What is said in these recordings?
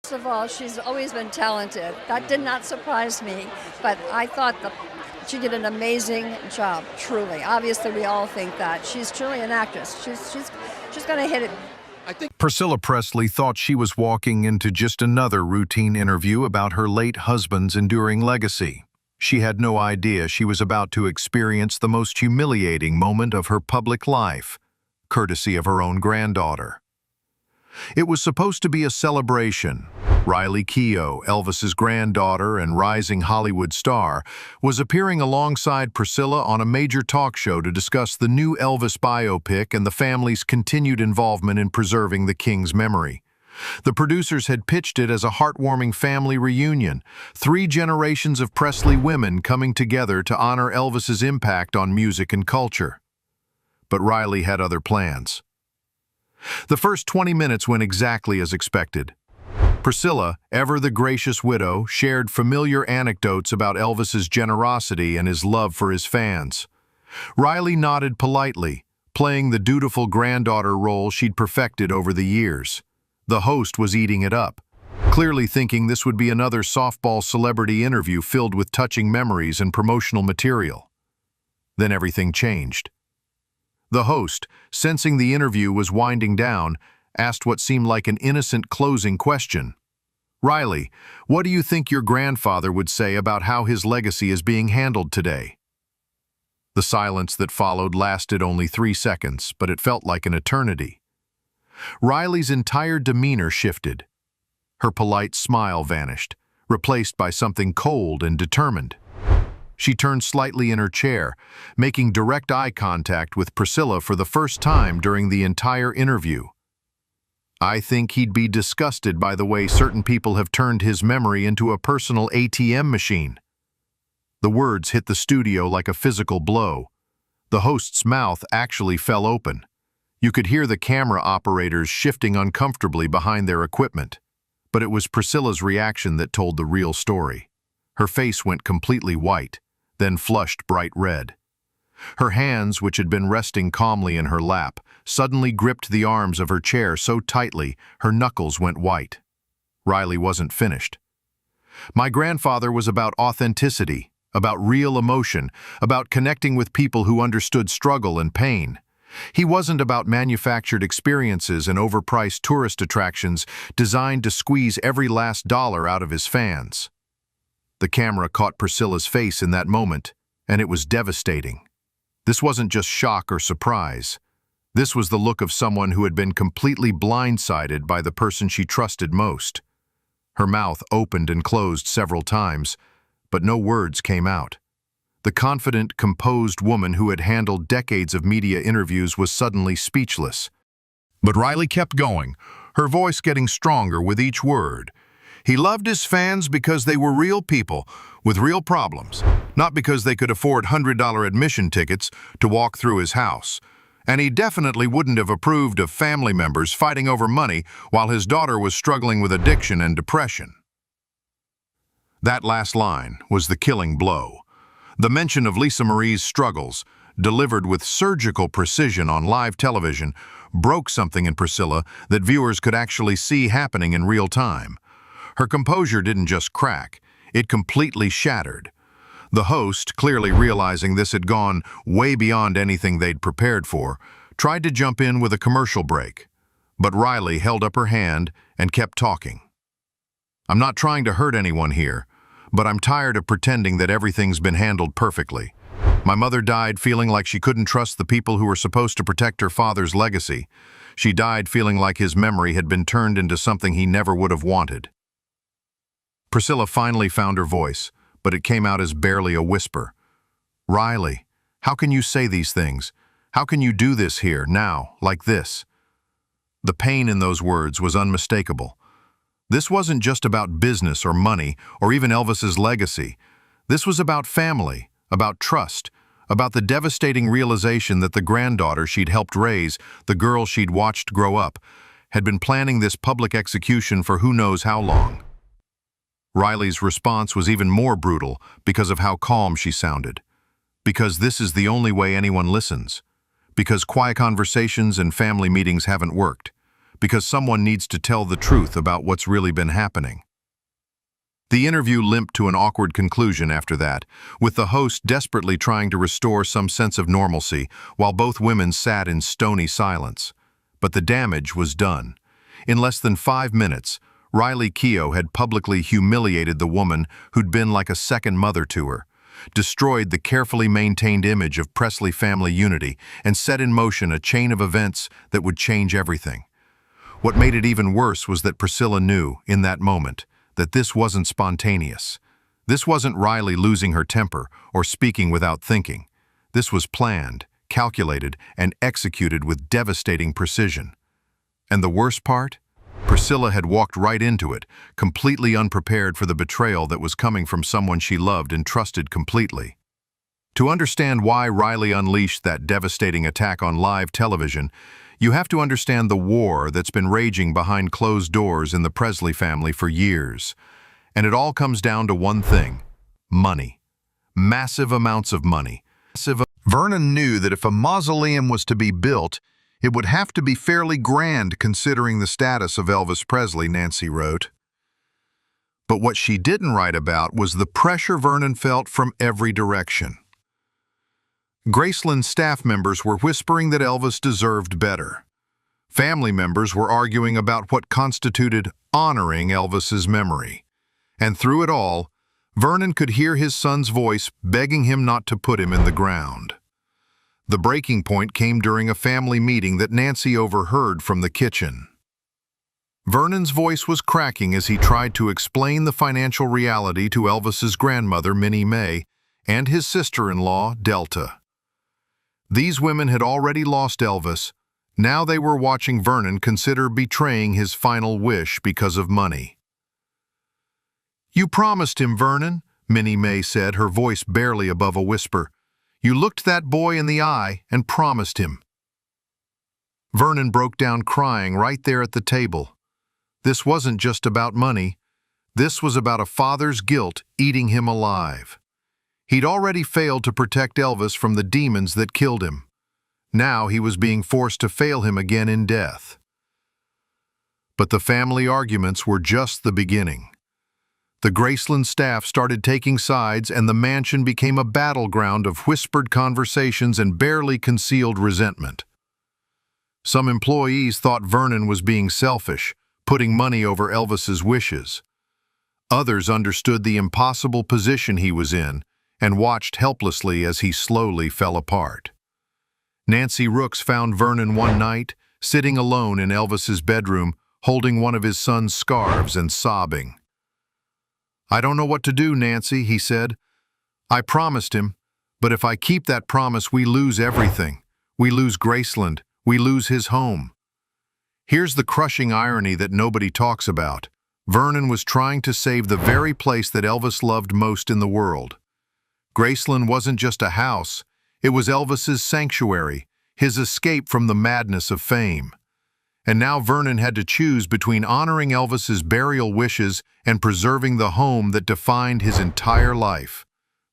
First of all, she's always been talented. That did not surprise me, but I thought she did an amazing job, truly. Obviously, we all think that. She's truly an actress. She's going to hit it. I think Priscilla Presley thought she was walking into just another routine interview about her late husband's enduring legacy. She had no idea she was about to experience the most humiliating moment of her public life, courtesy of her own granddaughter. It was supposed to be a celebration. Riley Keough, Elvis's granddaughter and rising Hollywood star, was appearing alongside Priscilla on a major talk show to discuss the new Elvis biopic and the family's continued involvement in preserving the king's memory. The producers had pitched it as a heartwarming family reunion, 3 generations of Presley women coming together to honor Elvis's impact on music and culture. But Riley had other plans. The first 20 minutes went exactly as expected. Priscilla, ever the gracious widow, shared familiar anecdotes about Elvis's generosity and his love for his fans. Riley nodded politely, playing the dutiful granddaughter role she'd perfected over the years. The host was eating it up, clearly thinking this would be another softball celebrity interview filled with touching memories and promotional material. Then everything changed. The host, sensing the interview was winding down, asked what seemed like an innocent closing question. "Riley, what do you think your grandfather would say about how his legacy is being handled today?" The silence that followed lasted only 3 seconds, but it felt like an eternity. Riley's entire demeanor shifted. Her polite smile vanished, replaced by something cold and determined. She turned slightly in her chair, making direct eye contact with Priscilla for the first time during the entire interview. "I think he'd be disgusted by the way certain people have turned his memory into a personal ATM machine." The words hit the studio like a physical blow. The host's mouth actually fell open. You could hear the camera operators shifting uncomfortably behind their equipment. But it was Priscilla's reaction that told the real story. Her face went completely white, then flushed bright red. Her hands, which had been resting calmly in her lap, suddenly gripped the arms of her chair so tightly her knuckles went white. Riley wasn't finished. "My grandfather was about authenticity, about real emotion, about connecting with people who understood struggle and pain. He wasn't about manufactured experiences and overpriced tourist attractions designed to squeeze every last dollar out of his fans." The camera caught Priscilla's face in that moment, and it was devastating. This wasn't just shock or surprise. This was the look of someone who had been completely blindsided by the person she trusted most. Her mouth opened and closed several times, but no words came out. The confident, composed woman who had handled decades of media interviews was suddenly speechless. But Riley kept going, her voice getting stronger with each word. "He loved his fans because they were real people with real problems, not because they could afford $100 admission tickets to walk through his house. And he definitely wouldn't have approved of family members fighting over money while his daughter was struggling with addiction and depression." That last line was the killing blow. The mention of Lisa Marie's struggles, delivered with surgical precision on live television, broke something in Priscilla that viewers could actually see happening in real time. Her composure didn't just crack, it completely shattered. The host, clearly realizing this had gone way beyond anything they'd prepared for, tried to jump in with a commercial break. But Riley held up her hand and kept talking. "I'm not trying to hurt anyone here, but I'm tired of pretending that everything's been handled perfectly. My mother died feeling like she couldn't trust the people who were supposed to protect her father's legacy. She died feeling like his memory had been turned into something he never would have wanted." Priscilla finally found her voice, but it came out as barely a whisper. "Riley, how can you say these things? How can you do this here, now, like this?" The pain in those words was unmistakable. This wasn't just about business or money or even Elvis's legacy. This was about family, about trust, about the devastating realization that the granddaughter she'd helped raise, the girl she'd watched grow up, had been planning this public execution for who knows how long. Riley's response was even more brutal because of how calm she sounded. Because this is the only way anyone listens. Because quiet conversations and family meetings haven't worked. because someone needs to tell the truth about what's really been happening. The interview limped to an awkward conclusion after that, with the host desperately trying to restore some sense of normalcy while both women sat in stony silence. But the damage was done. In less than 5 minutes, Keough had publicly humiliated the woman who'd been like a second mother to her, destroyed the carefully maintained image of Presley family unity, and set in motion a chain of events that would change everything. What made it even worse was that Priscilla knew, in that moment, that this wasn't spontaneous. This wasn't Riley losing her temper or speaking without thinking. This was planned, calculated, and executed with devastating precision. And the worst part? Priscilla had walked right into it, completely unprepared for the betrayal that was coming from someone she loved and trusted completely. To understand why Riley unleashed that devastating attack on live television, you have to understand the war that's been raging behind closed doors in the Presley family for years. And it all comes down to one thing: money. Massive amounts of money. Vernon knew that if a mausoleum was to be built, it would have to be fairly grand considering the status of Elvis Presley, Nancy wrote. But what she didn't write about was the pressure Vernon felt from every direction. Graceland staff members were whispering that Elvis deserved better. Family members were arguing about what constituted honoring Elvis's memory. And through it all, Vernon could hear his son's voice begging him not to put him in the ground. The breaking point came during a family meeting that Nancy overheard from the kitchen. Vernon's voice was cracking as he tried to explain the financial reality to Elvis's grandmother, Minnie May, and his sister-in-law, Delta. These women had already lost Elvis. Now they were watching Vernon consider betraying his final wish because of money. "You promised him, Vernon," Minnie May said, her voice barely above a whisper. "You looked that boy in the eye and promised him." Vernon broke down crying right there at the table. This wasn't just about money. This was about a father's guilt eating him alive. He'd already failed to protect Elvis from the demons that killed him. Now he was being forced to fail him again in death. But the family arguments were just the beginning. The Graceland staff started taking sides, and the mansion became a battleground of whispered conversations and barely concealed resentment. Some employees thought Vernon was being selfish, putting money over Elvis's wishes. Others understood the impossible position he was in and watched helplessly as he slowly fell apart. Nancy Rooks found Vernon one night, sitting alone in Elvis's bedroom, holding one of his son's scarves and sobbing. "I don't know what to do, Nancy," he said. "I promised him, but if I keep that promise, we lose everything. We lose Graceland. We lose his home." Here's the crushing irony that nobody talks about. Vernon was trying to save the very place that Elvis loved most in the world. Graceland wasn't just a house, it was Elvis's sanctuary, his escape from the madness of fame. And now Vernon had to choose between honoring Elvis's burial wishes and preserving the home that defined his entire life.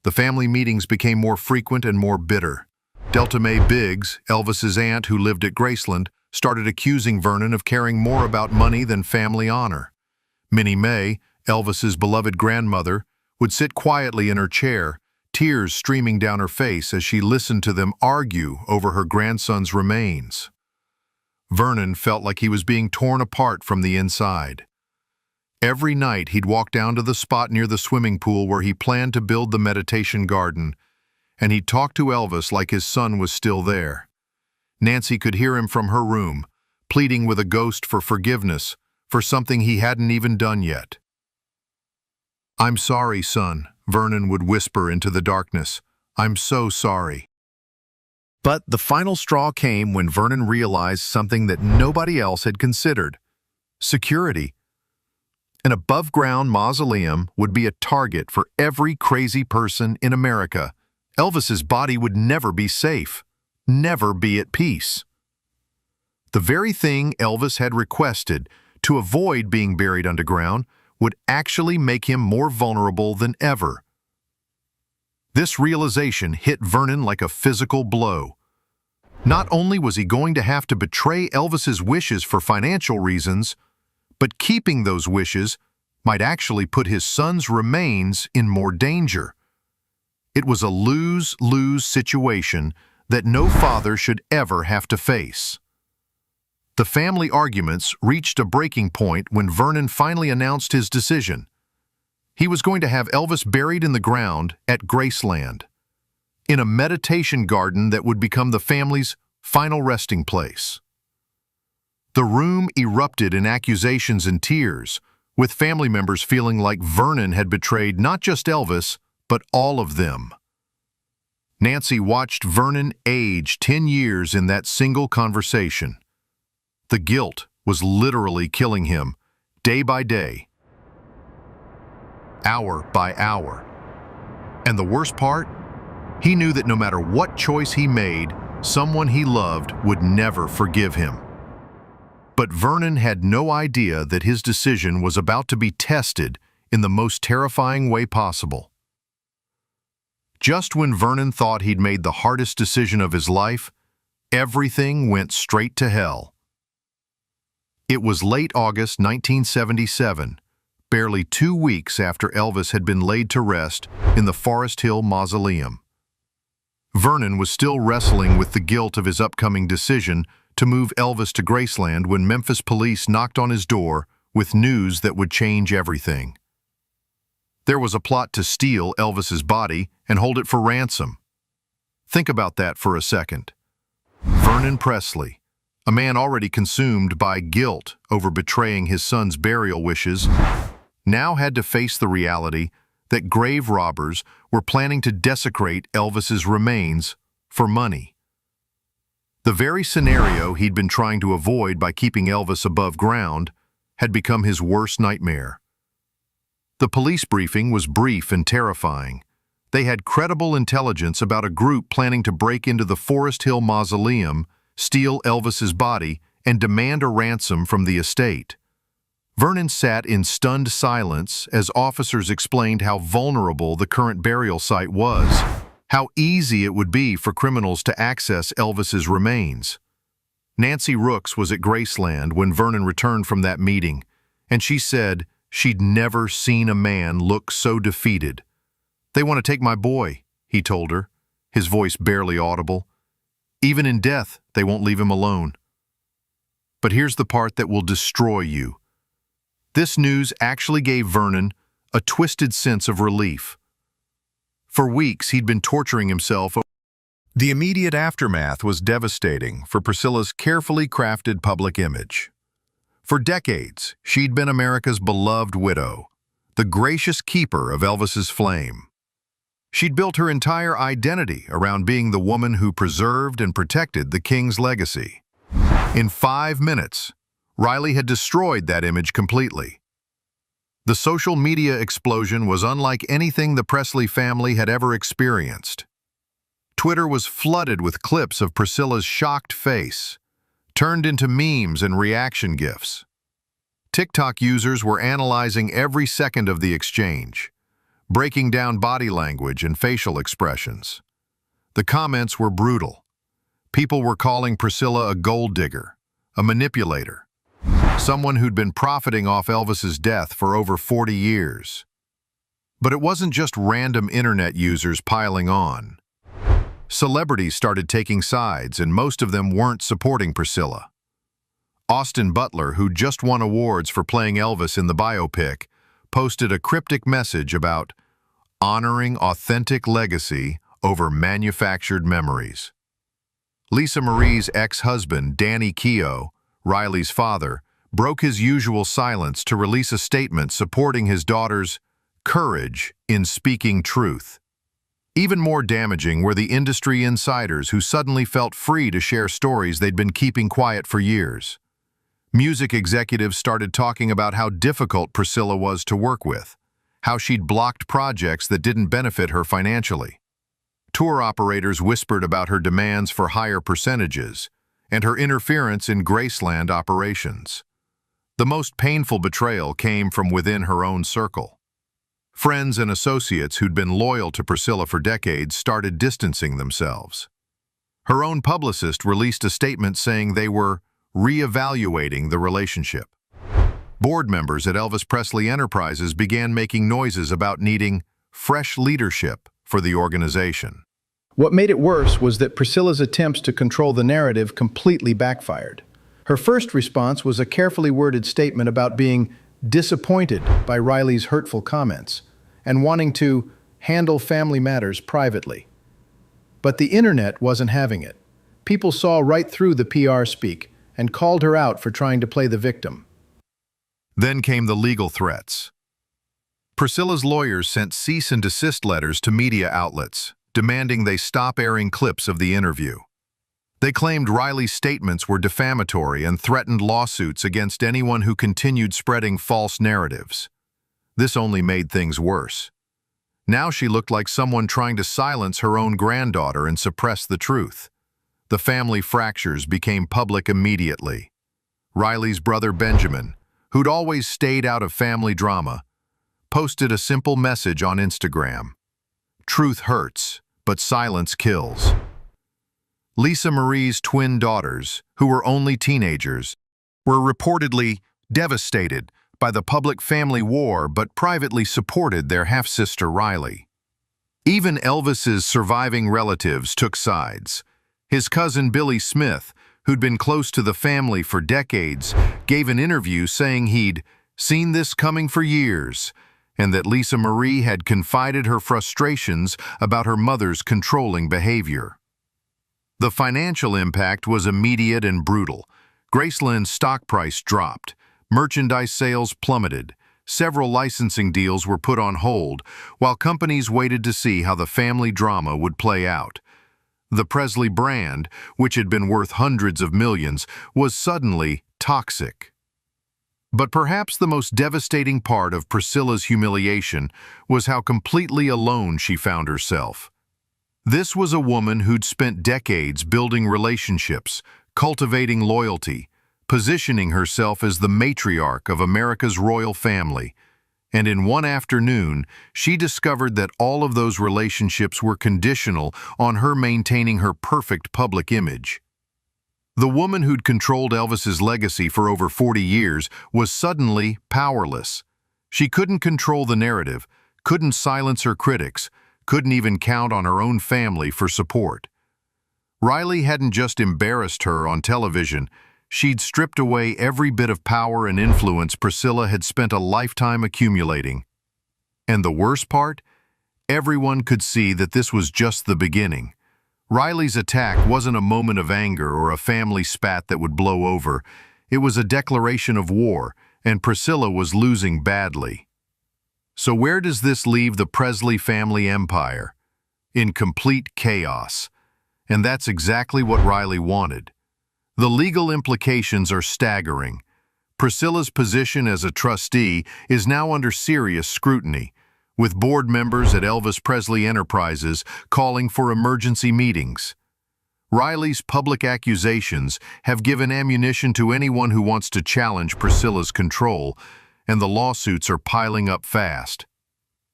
The family meetings became more frequent and more bitter. Delta Mae Biggs, Elvis's aunt who lived at Graceland, started accusing Vernon of caring more about money than family honor. Minnie May, Elvis's beloved grandmother, would sit quietly in her chair, tears streaming down her face as she listened to them argue over her grandson's remains. Vernon felt like he was being torn apart from the inside. Every night he'd walk down to the spot near the swimming pool where he planned to build the meditation garden, and he'd talk to Elvis like his son was still there. Nancy could hear him from her room, pleading with a ghost for forgiveness for something he hadn't even done yet. "I'm sorry, son," Vernon would whisper into the darkness. "I'm so sorry." But the final straw came when Vernon realized something that nobody else had considered: security. An above-ground mausoleum would be a target for every crazy person in America. Elvis's body would never be safe, never be at peace. The very thing Elvis had requested to avoid being buried underground would actually make him more vulnerable than ever. This realization hit Vernon like a physical blow. Not only was he going to have to betray Elvis's wishes for financial reasons, but keeping those wishes might actually put his son's remains in more danger. It was a lose-lose situation that no father should ever have to face. The family arguments reached a breaking point when Vernon finally announced his decision. He was going to have Elvis buried in the ground at Graceland, in a meditation garden that would become the family's final resting place. The room erupted in accusations and tears, with family members feeling like Vernon had betrayed not just Elvis, but all of them. Nancy watched Vernon age 10 years in that single conversation. The guilt was literally killing him, day by day, hour by hour. And the worst part? He knew that no matter what choice he made, someone he loved would never forgive him. But Vernon had no idea that his decision was about to be tested in the most terrifying way possible. Just when Vernon thought he'd made the hardest decision of his life, everything went straight to hell. It was late August 1977, barely 2 weeks after Elvis had been laid to rest in the Forest Hill Mausoleum. Vernon was still wrestling with the guilt of his upcoming decision to move Elvis to Graceland when Memphis police knocked on his door with news that would change everything. There was a plot to steal Elvis's body and hold it for ransom. Think about that for a second. Vernon Presley, a man already consumed by guilt over betraying his son's burial wishes, now had to face the reality that grave robbers were planning to desecrate Elvis's remains for money. The very scenario he'd been trying to avoid by keeping Elvis above ground had become his worst nightmare. The police briefing was brief and terrifying. They had credible intelligence about a group planning to break into the Forest Hill Mausoleum, steal Elvis's body, and demand a ransom from the estate. Vernon sat in stunned silence as officers explained how vulnerable the current burial site was, how easy it would be for criminals to access Elvis's remains. Nancy Rooks was at Graceland when Vernon returned from that meeting, and she said she'd never seen a man look so defeated. "They want to take my boy," he told her, his voice barely audible. "Even in death, they won't leave him alone." But here's the part that will destroy you. This news actually gave Vernon a twisted sense of relief. For weeks, he'd been torturing himself. The immediate aftermath was devastating for Priscilla's carefully crafted public image. For decades, she'd been America's beloved widow, the gracious keeper of Elvis's flame. She'd built her entire identity around being the woman who preserved and protected the king's legacy. In 5 minutes, Riley had destroyed that image completely. The social media explosion was unlike anything the Presley family had ever experienced. Twitter was flooded with clips of Priscilla's shocked face, turned into memes and reaction GIFs. TikTok users were analyzing every second of the exchange, breaking down body language and facial expressions. The comments were brutal. People were calling Priscilla a gold digger, a manipulator, someone who'd been profiting off Elvis's death for over 40 years. But it wasn't just random internet users piling on. Celebrities started taking sides, and most of them weren't supporting Priscilla. Austin Butler, who just won awards for playing Elvis in the biopic, posted a cryptic message about honoring authentic legacy over manufactured memories. Lisa Marie's ex-husband, Danny Keough, Riley's father, broke his usual silence to release a statement supporting his daughter's courage in speaking truth. Even more damaging were the industry insiders who suddenly felt free to share stories they'd been keeping quiet for years. Music executives started talking about how difficult Priscilla was to work with, how she'd blocked projects that didn't benefit her financially. Tour operators whispered about her demands for higher percentages and her interference in Graceland operations. The most painful betrayal came from within her own circle. Friends and associates who'd been loyal to Priscilla for decades started distancing themselves. Her own publicist released a statement saying they were re-evaluating the relationship. Board members at Elvis Presley Enterprises began making noises about needing fresh leadership for the organization. What made it worse was that Priscilla's attempts to control the narrative completely backfired. Her first response was a carefully worded statement about being disappointed by Riley's hurtful comments and wanting to handle family matters privately. But the internet wasn't having it. People saw right through the PR speak and called her out for trying to play the victim. Then came the legal threats. Priscilla's lawyers sent cease and desist letters to media outlets, demanding they stop airing clips of the interview. They claimed Riley's statements were defamatory and threatened lawsuits against anyone who continued spreading false narratives. This only made things worse. Now she looked like someone trying to silence her own granddaughter and suppress the truth. The family fractures became public immediately. Riley's brother Benjamin, who'd always stayed out of family drama, posted a simple message on Instagram. Truth hurts, but silence kills. Lisa Marie's twin daughters, who were only teenagers, were reportedly devastated by the public family war but privately supported their half-sister Riley. Even Elvis's surviving relatives took sides. His cousin Billy Smith, who'd been close to the family for decades, gave an interview saying he'd seen this coming for years, and that Lisa Marie had confided her frustrations about her mother's controlling behavior. The financial impact was immediate and brutal. Graceland's stock price dropped, merchandise sales plummeted, several licensing deals were put on hold, while companies waited to see how the family drama would play out. The Presley brand, which had been worth hundreds of millions, was suddenly toxic. But perhaps the most devastating part of Priscilla's humiliation was how completely alone she found herself. This was a woman who'd spent decades building relationships, cultivating loyalty, positioning herself as the matriarch of America's royal family. And in one afternoon, she discovered that all of those relationships were conditional on her maintaining her perfect public image. The woman who'd controlled Elvis's legacy for over 40 years was suddenly powerless. She couldn't control the narrative, couldn't silence her critics, couldn't even count on her own family for support. Riley hadn't just embarrassed her on television, she'd stripped away every bit of power and influence Priscilla had spent a lifetime accumulating. And the worst part? Everyone could see that this was just the beginning. Riley's attack wasn't a moment of anger or a family spat that would blow over. It was a declaration of war, and Priscilla was losing badly. So where does this leave the Presley family empire? In complete chaos. And that's exactly what Riley wanted. The legal implications are staggering. Priscilla's position as a trustee is now under serious scrutiny, with board members at Elvis Presley Enterprises calling for emergency meetings. Riley's public accusations have given ammunition to anyone who wants to challenge Priscilla's control, and the lawsuits are piling up fast.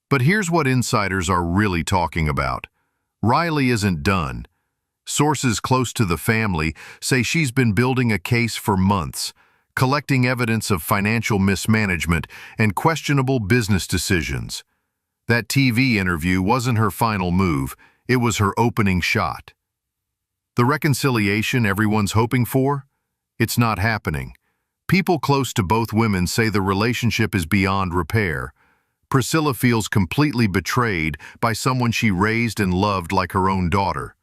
But here's what insiders are really talking about. Riley isn't done. Sources close to the family say she's been building a case for months, collecting evidence of financial mismanagement and questionable business decisions. That TV interview wasn't her final move, it was her opening shot. The reconciliation everyone's hoping for? It's not happening. People close to both women say the relationship is beyond repair. Priscilla feels completely betrayed by someone she raised and loved like her own daughter.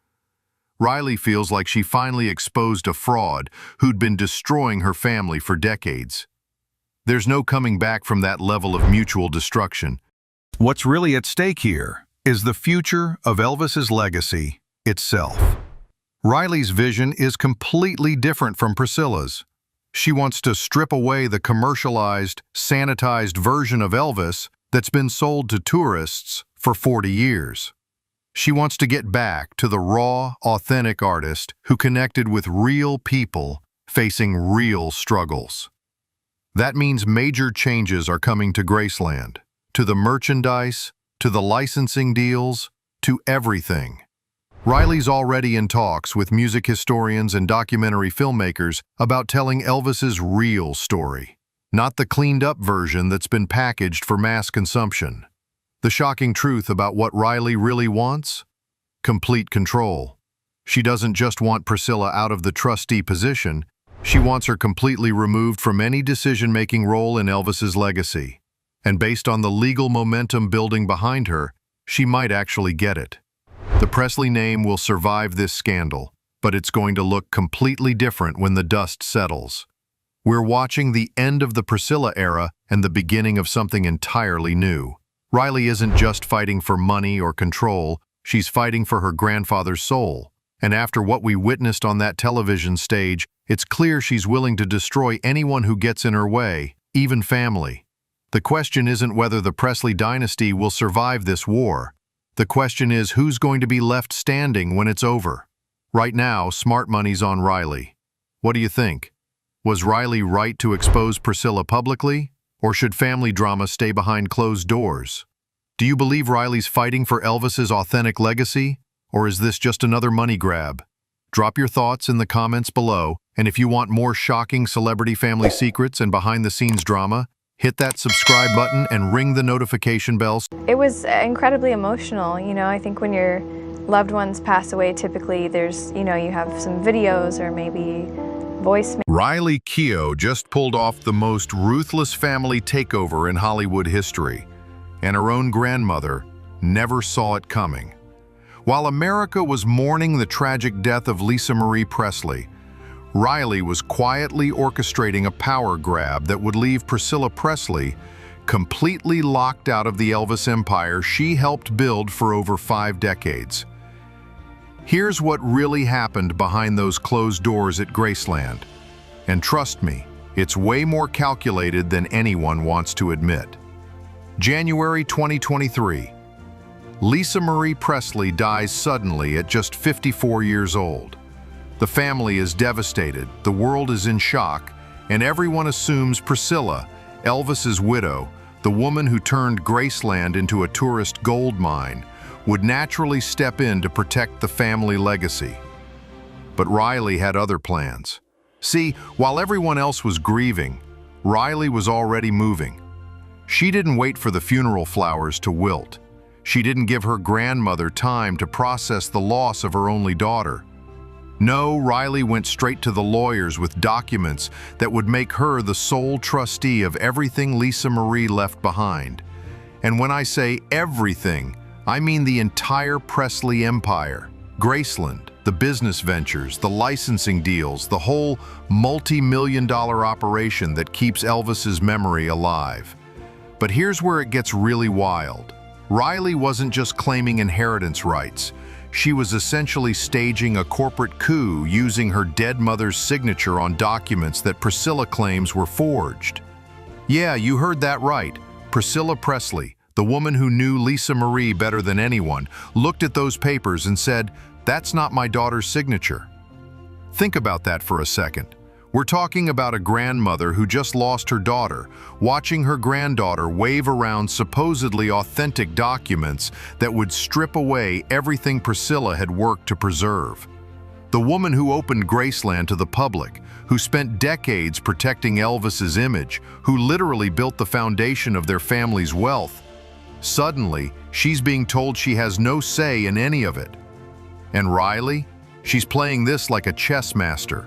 Riley feels like she finally exposed a fraud who'd been destroying her family for decades. There's no coming back from that level of mutual destruction. What's really at stake here is the future of Elvis's legacy itself. Riley's vision is completely different from Priscilla's. She wants to strip away the commercialized, sanitized version of Elvis that's been sold to tourists for 40 years. She wants to get back to the raw, authentic artist who connected with real people facing real struggles. That means major changes are coming to Graceland, to the merchandise, to the licensing deals, to everything. Riley's already in talks with music historians and documentary filmmakers about telling Elvis's real story, not the cleaned-up version that's been packaged for mass consumption. The shocking truth about what Riley really wants? Complete control. She doesn't just want Priscilla out of the trustee position, she wants her completely removed from any decision-making role in Elvis's legacy. And based on the legal momentum building behind her, she might actually get it. The Presley name will survive this scandal, but it's going to look completely different when the dust settles. We're watching the end of the Priscilla era and the beginning of something entirely new. Riley isn't just fighting for money or control, she's fighting for her grandfather's soul. And after what we witnessed on that television stage, it's clear she's willing to destroy anyone who gets in her way, even family. The question isn't whether the Presley dynasty will survive this war. The question is who's going to be left standing when it's over. Right now, smart money's on Riley. What do you think? Was Riley right to expose Priscilla publicly? Or should family drama stay behind closed doors? Do you believe Riley's fighting for Elvis's authentic legacy? Or is this just another money grab? Drop your thoughts in the comments below, and if you want more shocking celebrity family secrets and behind-the-scenes drama, hit that subscribe button and ring the notification bell. It was incredibly emotional. You know, I think when your loved ones pass away, typically there's, you have some videos or maybe voicemail. Riley Keough just pulled off the most ruthless family takeover in Hollywood history, and her own grandmother never saw it coming. While America was mourning the tragic death of Lisa Marie Presley, Riley was quietly orchestrating a power grab that would leave Priscilla Presley completely locked out of the Elvis empire she helped build for over 5 decades. Here's what really happened behind those closed doors at Graceland. And trust me, it's way more calculated than anyone wants to admit. January 2023. Lisa Marie Presley dies suddenly at just 54 years old. The family is devastated, the world is in shock, and everyone assumes Priscilla, Elvis's widow, the woman who turned Graceland into a tourist gold mine, would naturally step in to protect the family legacy. But Riley had other plans. See, while everyone else was grieving, Riley was already moving. She didn't wait for the funeral flowers to wilt. She didn't give her grandmother time to process the loss of her only daughter. No, Riley went straight to the lawyers with documents that would make her the sole trustee of everything Lisa Marie left behind. And when I say everything, I mean the entire Presley empire. Graceland, the business ventures, the licensing deals, the whole multi-million-dollar operation that keeps Elvis's memory alive. But here's where it gets really wild. Riley wasn't just claiming inheritance rights. She was essentially staging a corporate coup using her dead mother's signature on documents that Priscilla claims were forged. Yeah, you heard that right. Priscilla Presley, the woman who knew Lisa Marie better than anyone, looked at those papers and said, "That's not my daughter's signature." Think about that for a second. We're talking about a grandmother who just lost her daughter, watching her granddaughter wave around supposedly authentic documents that would strip away everything Priscilla had worked to preserve. The woman who opened Graceland to the public, who spent decades protecting Elvis's image, who literally built the foundation of their family's wealth, suddenly she's being told she has no say in any of it. And Riley? She's playing this like a chess master.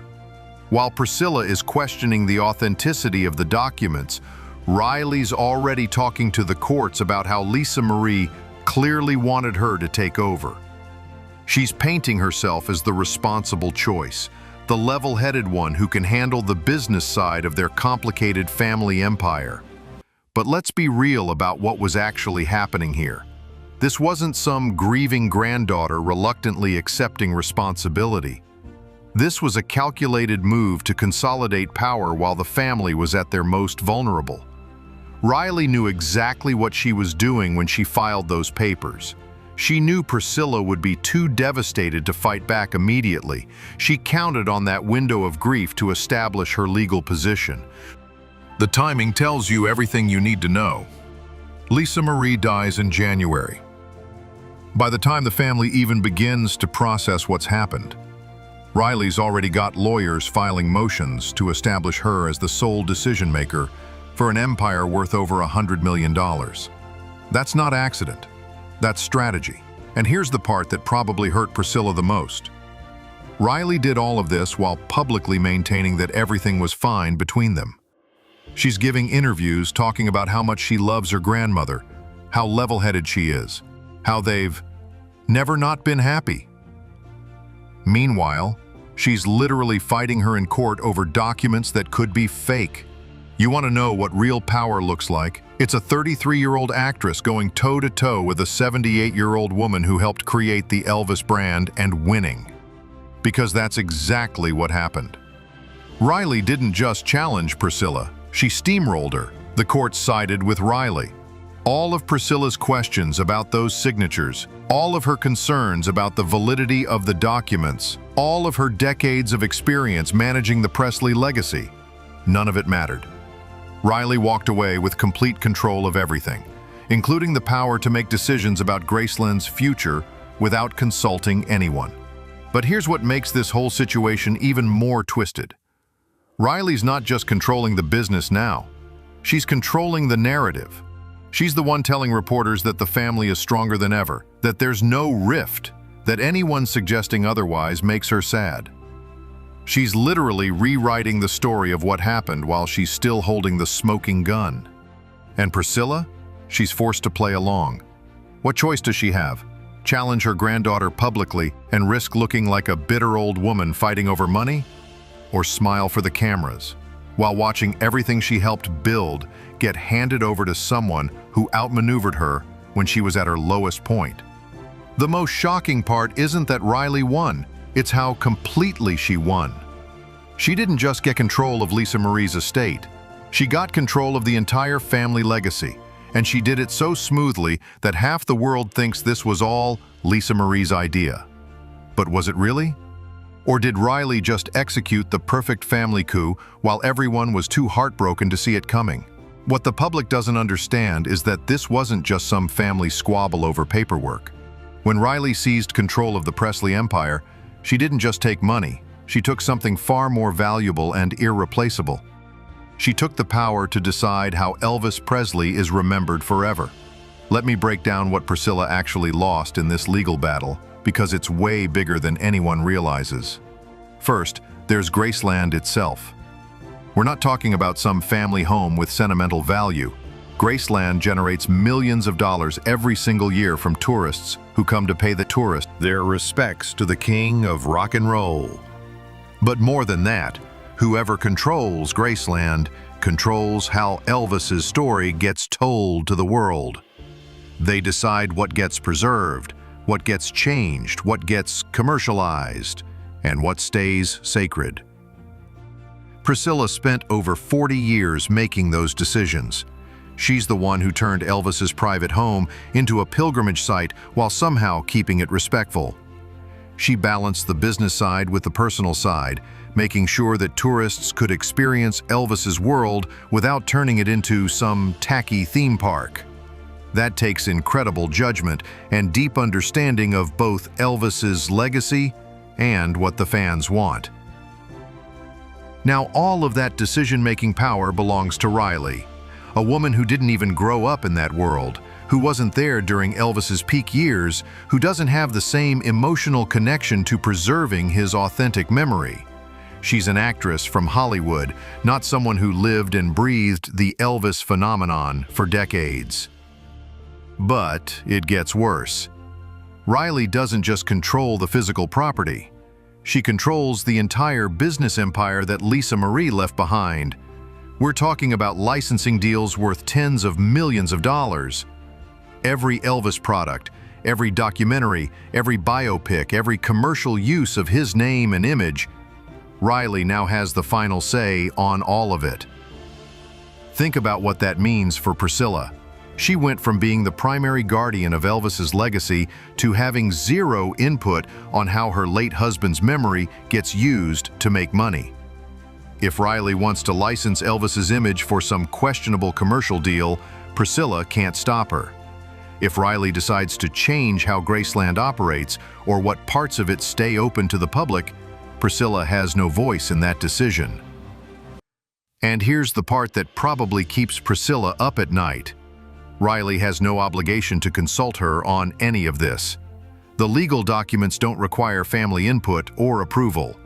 While Priscilla is questioning the authenticity of the documents, Riley's already talking to the courts about how Lisa Marie clearly wanted her to take over. She's painting herself as the responsible choice, the level-headed one who can handle the business side of their complicated family empire. But let's be real about what was actually happening here. This wasn't some grieving granddaughter reluctantly accepting responsibility. This was a calculated move to consolidate power while the family was at their most vulnerable. Riley knew exactly what she was doing when she filed those papers. She knew Priscilla would be too devastated to fight back immediately. She counted on that window of grief to establish her legal position. The timing tells you everything you need to know. Lisa Marie dies in January. By the time the family even begins to process what's happened, Riley's already got lawyers filing motions to establish her as the sole decision-maker for an empire worth over $100 million. That's not accident. That's strategy. And here's the part that probably hurt Priscilla the most. Riley did all of this while publicly maintaining that everything was fine between them. She's giving interviews talking about how much she loves her grandmother, how level-headed she is, how they've never not been happy. Meanwhile, she's literally fighting her in court over documents that could be fake. You want to know what real power looks like? It's a 33-year-old actress going toe-to-toe with a 78-year-old woman who helped create the Elvis brand and winning. Because that's exactly what happened. Riley didn't just challenge Priscilla, she steamrolled her. The court sided with Riley. All of Priscilla's questions about those signatures, all of her concerns about the validity of the documents, all of her decades of experience managing the Presley legacy, none of it mattered. Riley walked away with complete control of everything, including the power to make decisions about Graceland's future without consulting anyone. But here's what makes this whole situation even more twisted. Riley's not just controlling the business now, she's controlling the narrative. She's the one telling reporters that the family is stronger than ever, that there's no rift, that anyone suggesting otherwise makes her sad. She's literally rewriting the story of what happened while she's still holding the smoking gun. And Priscilla? She's forced to play along. What choice does she have? Challenge her granddaughter publicly and risk looking like a bitter old woman fighting over money? Or smile for the cameras, while watching everything she helped build get handed over to someone who outmaneuvered her when she was at her lowest point? The most shocking part isn't that Riley won, it's how completely she won. She didn't just get control of Lisa Marie's estate, she got control of the entire family legacy, and she did it so smoothly that half the world thinks this was all Lisa Marie's idea. But was it really? Or did Riley just execute the perfect family coup while everyone was too heartbroken to see it coming? What the public doesn't understand is that this wasn't just some family squabble over paperwork. When Riley seized control of the Presley empire, she didn't just take money, she took something far more valuable and irreplaceable. She took the power to decide how Elvis Presley is remembered forever. Let me break down what Priscilla actually lost in this legal battle, because it's way bigger than anyone realizes. First, there's Graceland itself. We're not talking about some family home with sentimental value. Graceland generates millions of dollars every single year from tourists who come to pay the tourist their respects to the king of rock and roll. But more than that, whoever controls Graceland controls how Elvis's story gets told to the world. They decide what gets preserved, what gets changed, what gets commercialized, and what stays sacred. Priscilla spent over 40 years making those decisions. She's the one who turned Elvis's private home into a pilgrimage site while somehow keeping it respectful. She balanced the business side with the personal side, making sure that tourists could experience Elvis's world without turning it into some tacky theme park. That takes incredible judgment and deep understanding of both Elvis's legacy and what the fans want. Now, all of that decision-making power belongs to Riley, a woman who didn't even grow up in that world, who wasn't there during Elvis's peak years, who doesn't have the same emotional connection to preserving his authentic memory. She's an actress from Hollywood, not someone who lived and breathed the Elvis phenomenon for decades. But it gets worse. Riley doesn't just control the physical property. She controls the entire business empire that Lisa Marie left behind. We're talking about licensing deals worth tens of millions of dollars. Every Elvis product, every documentary, every biopic, every commercial use of his name and image, Riley now has the final say on all of it. Think about what that means for Priscilla. She went from being the primary guardian of Elvis's legacy to having zero input on how her late husband's memory gets used to make money. If Riley wants to license Elvis's image for some questionable commercial deal, Priscilla can't stop her. If Riley decides to change how Graceland operates or what parts of it stay open to the public, Priscilla has no voice in that decision. And here's the part that probably keeps Priscilla up at night. Riley has no obligation to consult her on any of this. The legal documents don't require family input or approval.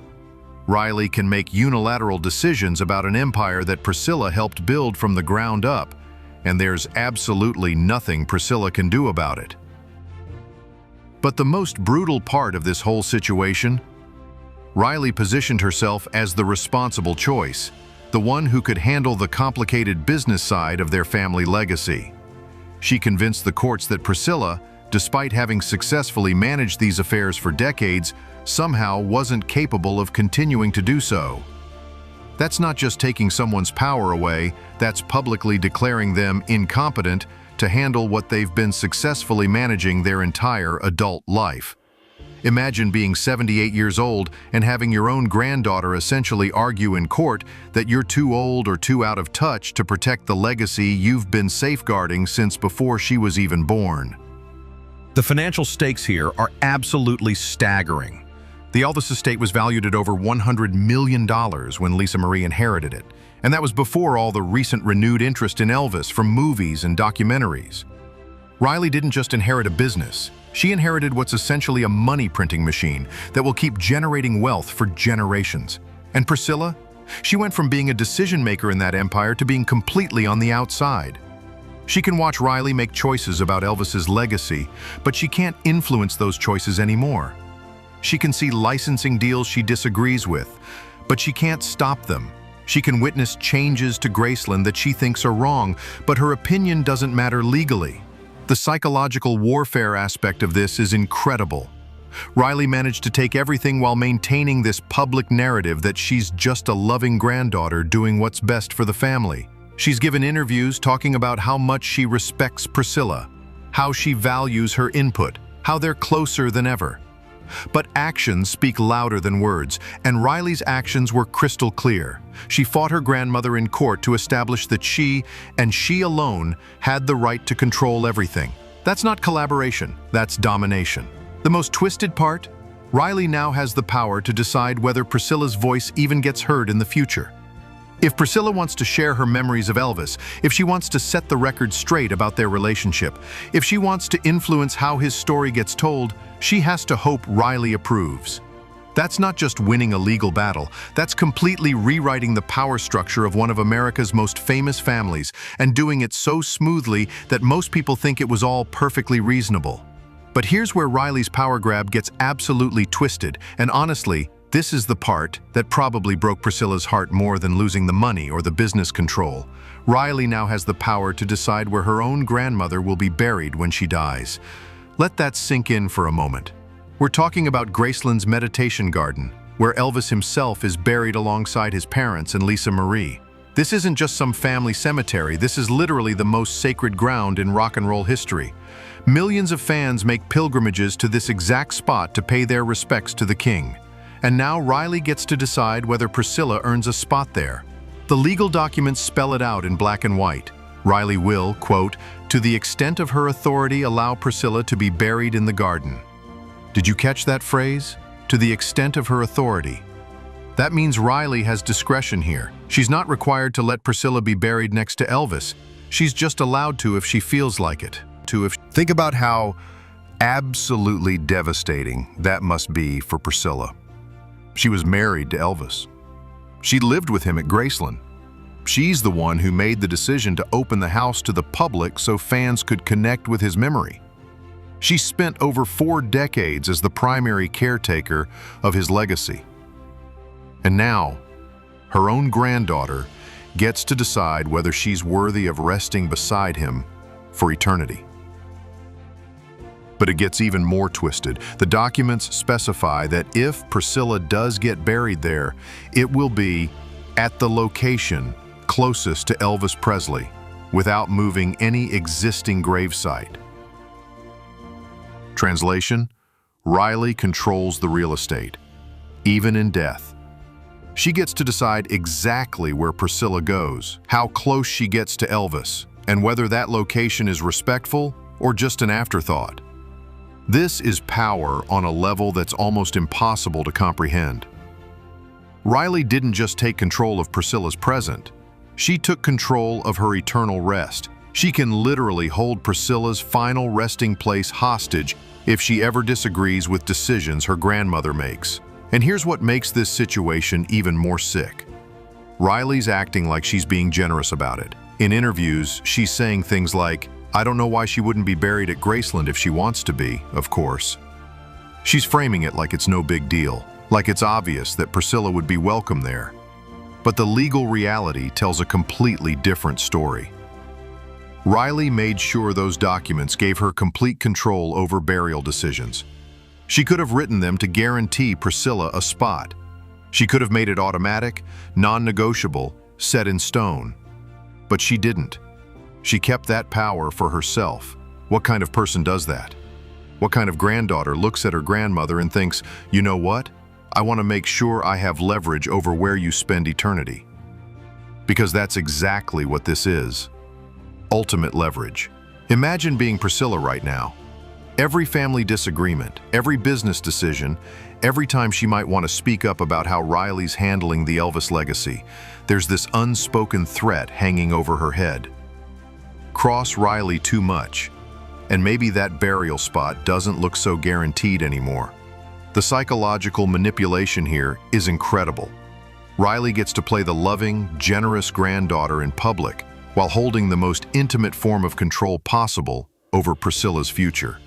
Riley can make unilateral decisions about an empire that Priscilla helped build from the ground up, and there's absolutely nothing Priscilla can do about it. But the most brutal part of this whole situation, Riley positioned herself as the responsible choice, the one who could handle the complicated business side of their family legacy. She convinced the courts that Priscilla, despite having successfully managed these affairs for decades, somehow wasn't capable of continuing to do so. That's not just taking someone's power away, that's publicly declaring them incompetent to handle what they've been successfully managing their entire adult life. Imagine being 78 years old and having your own granddaughter essentially argue in court that you're too old or too out of touch to protect the legacy you've been safeguarding since before she was even born. The financial stakes here are absolutely staggering. The Elvis estate was valued at over $100 million when Lisa Marie inherited it, and that was before all the recent renewed interest in Elvis from movies and documentaries. Riley didn't just inherit a business. She inherited what's essentially a money printing machine that will keep generating wealth for generations. And Priscilla? She went from being a decision maker in that empire to being completely on the outside. She can watch Riley make choices about Elvis's legacy, but she can't influence those choices anymore. She can see licensing deals she disagrees with, but she can't stop them. She can witness changes to Graceland that she thinks are wrong, but her opinion doesn't matter legally. The psychological warfare aspect of this is incredible. Riley managed to take everything while maintaining this public narrative that she's just a loving granddaughter doing what's best for the family. She's given interviews talking about how much she respects Priscilla, how she values her input, how they're closer than ever. But actions speak louder than words, and Riley's actions were crystal clear. She fought her grandmother in court to establish that she, and she alone, had the right to control everything. That's not collaboration, that's domination. The most twisted part? Riley now has the power to decide whether Priscilla's voice even gets heard in the future. If Priscilla wants to share her memories of Elvis, if she wants to set the record straight about their relationship, if she wants to influence how his story gets told, she has to hope Riley approves. That's not just winning a legal battle, that's completely rewriting the power structure of one of America's most famous families and doing it so smoothly that most people think it was all perfectly reasonable. But here's where Riley's power grab gets absolutely twisted, and honestly, this is the part that probably broke Priscilla's heart more than losing the money or the business control. Riley now has the power to decide where her own grandmother will be buried when she dies. Let that sink in for a moment. We're talking about Graceland's meditation garden, where Elvis himself is buried alongside his parents and Lisa Marie. This isn't just some family cemetery, this is literally the most sacred ground in rock and roll history. Millions of fans make pilgrimages to this exact spot to pay their respects to the king. And now Riley gets to decide whether Priscilla earns a spot there. The legal documents spell it out in black and white. Riley will, quote, "to the extent of her authority, allow Priscilla to be buried in the garden." Did you catch that phrase? To the extent of her authority. That means Riley has discretion here. She's not required to let Priscilla be buried next to Elvis. She's just allowed to if she feels like it. Think about how absolutely devastating that must be for Priscilla. She was married to Elvis. She lived with him at Graceland. She's the one who made the decision to open the house to the public so fans could connect with his memory. She spent over 4 decades as the primary caretaker of his legacy. And now, her own granddaughter gets to decide whether she's worthy of resting beside him for eternity. But it gets even more twisted. The documents specify that if Priscilla does get buried there, it will be at the location closest to Elvis Presley, without moving any existing gravesite. Translation: Riley controls the real estate, even in death. She gets to decide exactly where Priscilla goes, how close she gets to Elvis, and whether that location is respectful or just an afterthought? This is power on a level that's almost impossible to comprehend. Riley didn't just take control of Priscilla's present, she took control of her eternal rest. She can literally hold Priscilla's final resting place hostage if she ever disagrees with decisions her grandmother makes. And here's what makes this situation even more sick. Riley's acting like she's being generous about it. In interviews, she's saying things like, "I don't know why she wouldn't be buried at Graceland if she wants to be, of course." She's framing it like it's no big deal, like it's obvious that Priscilla would be welcome there. But the legal reality tells a completely different story. Riley made sure those documents gave her complete control over burial decisions. She could have written them to guarantee Priscilla a spot. She could have made it automatic, non-negotiable, set in stone. But she didn't. She kept that power for herself. What kind of person does that? What kind of granddaughter looks at her grandmother and thinks, "You know what? I want to make sure I have leverage over where you spend eternity." Because that's exactly what this is. Ultimate leverage. Imagine being Priscilla right now. Every family disagreement, every business decision, every time she might want to speak up about how Riley's handling the Elvis legacy, there's this unspoken threat hanging over her head. Cross Riley too much, and maybe that burial spot doesn't look so guaranteed anymore. The psychological manipulation here is incredible. Riley gets to play the loving, generous granddaughter in public, while holding the most intimate form of control possible over Priscilla's future.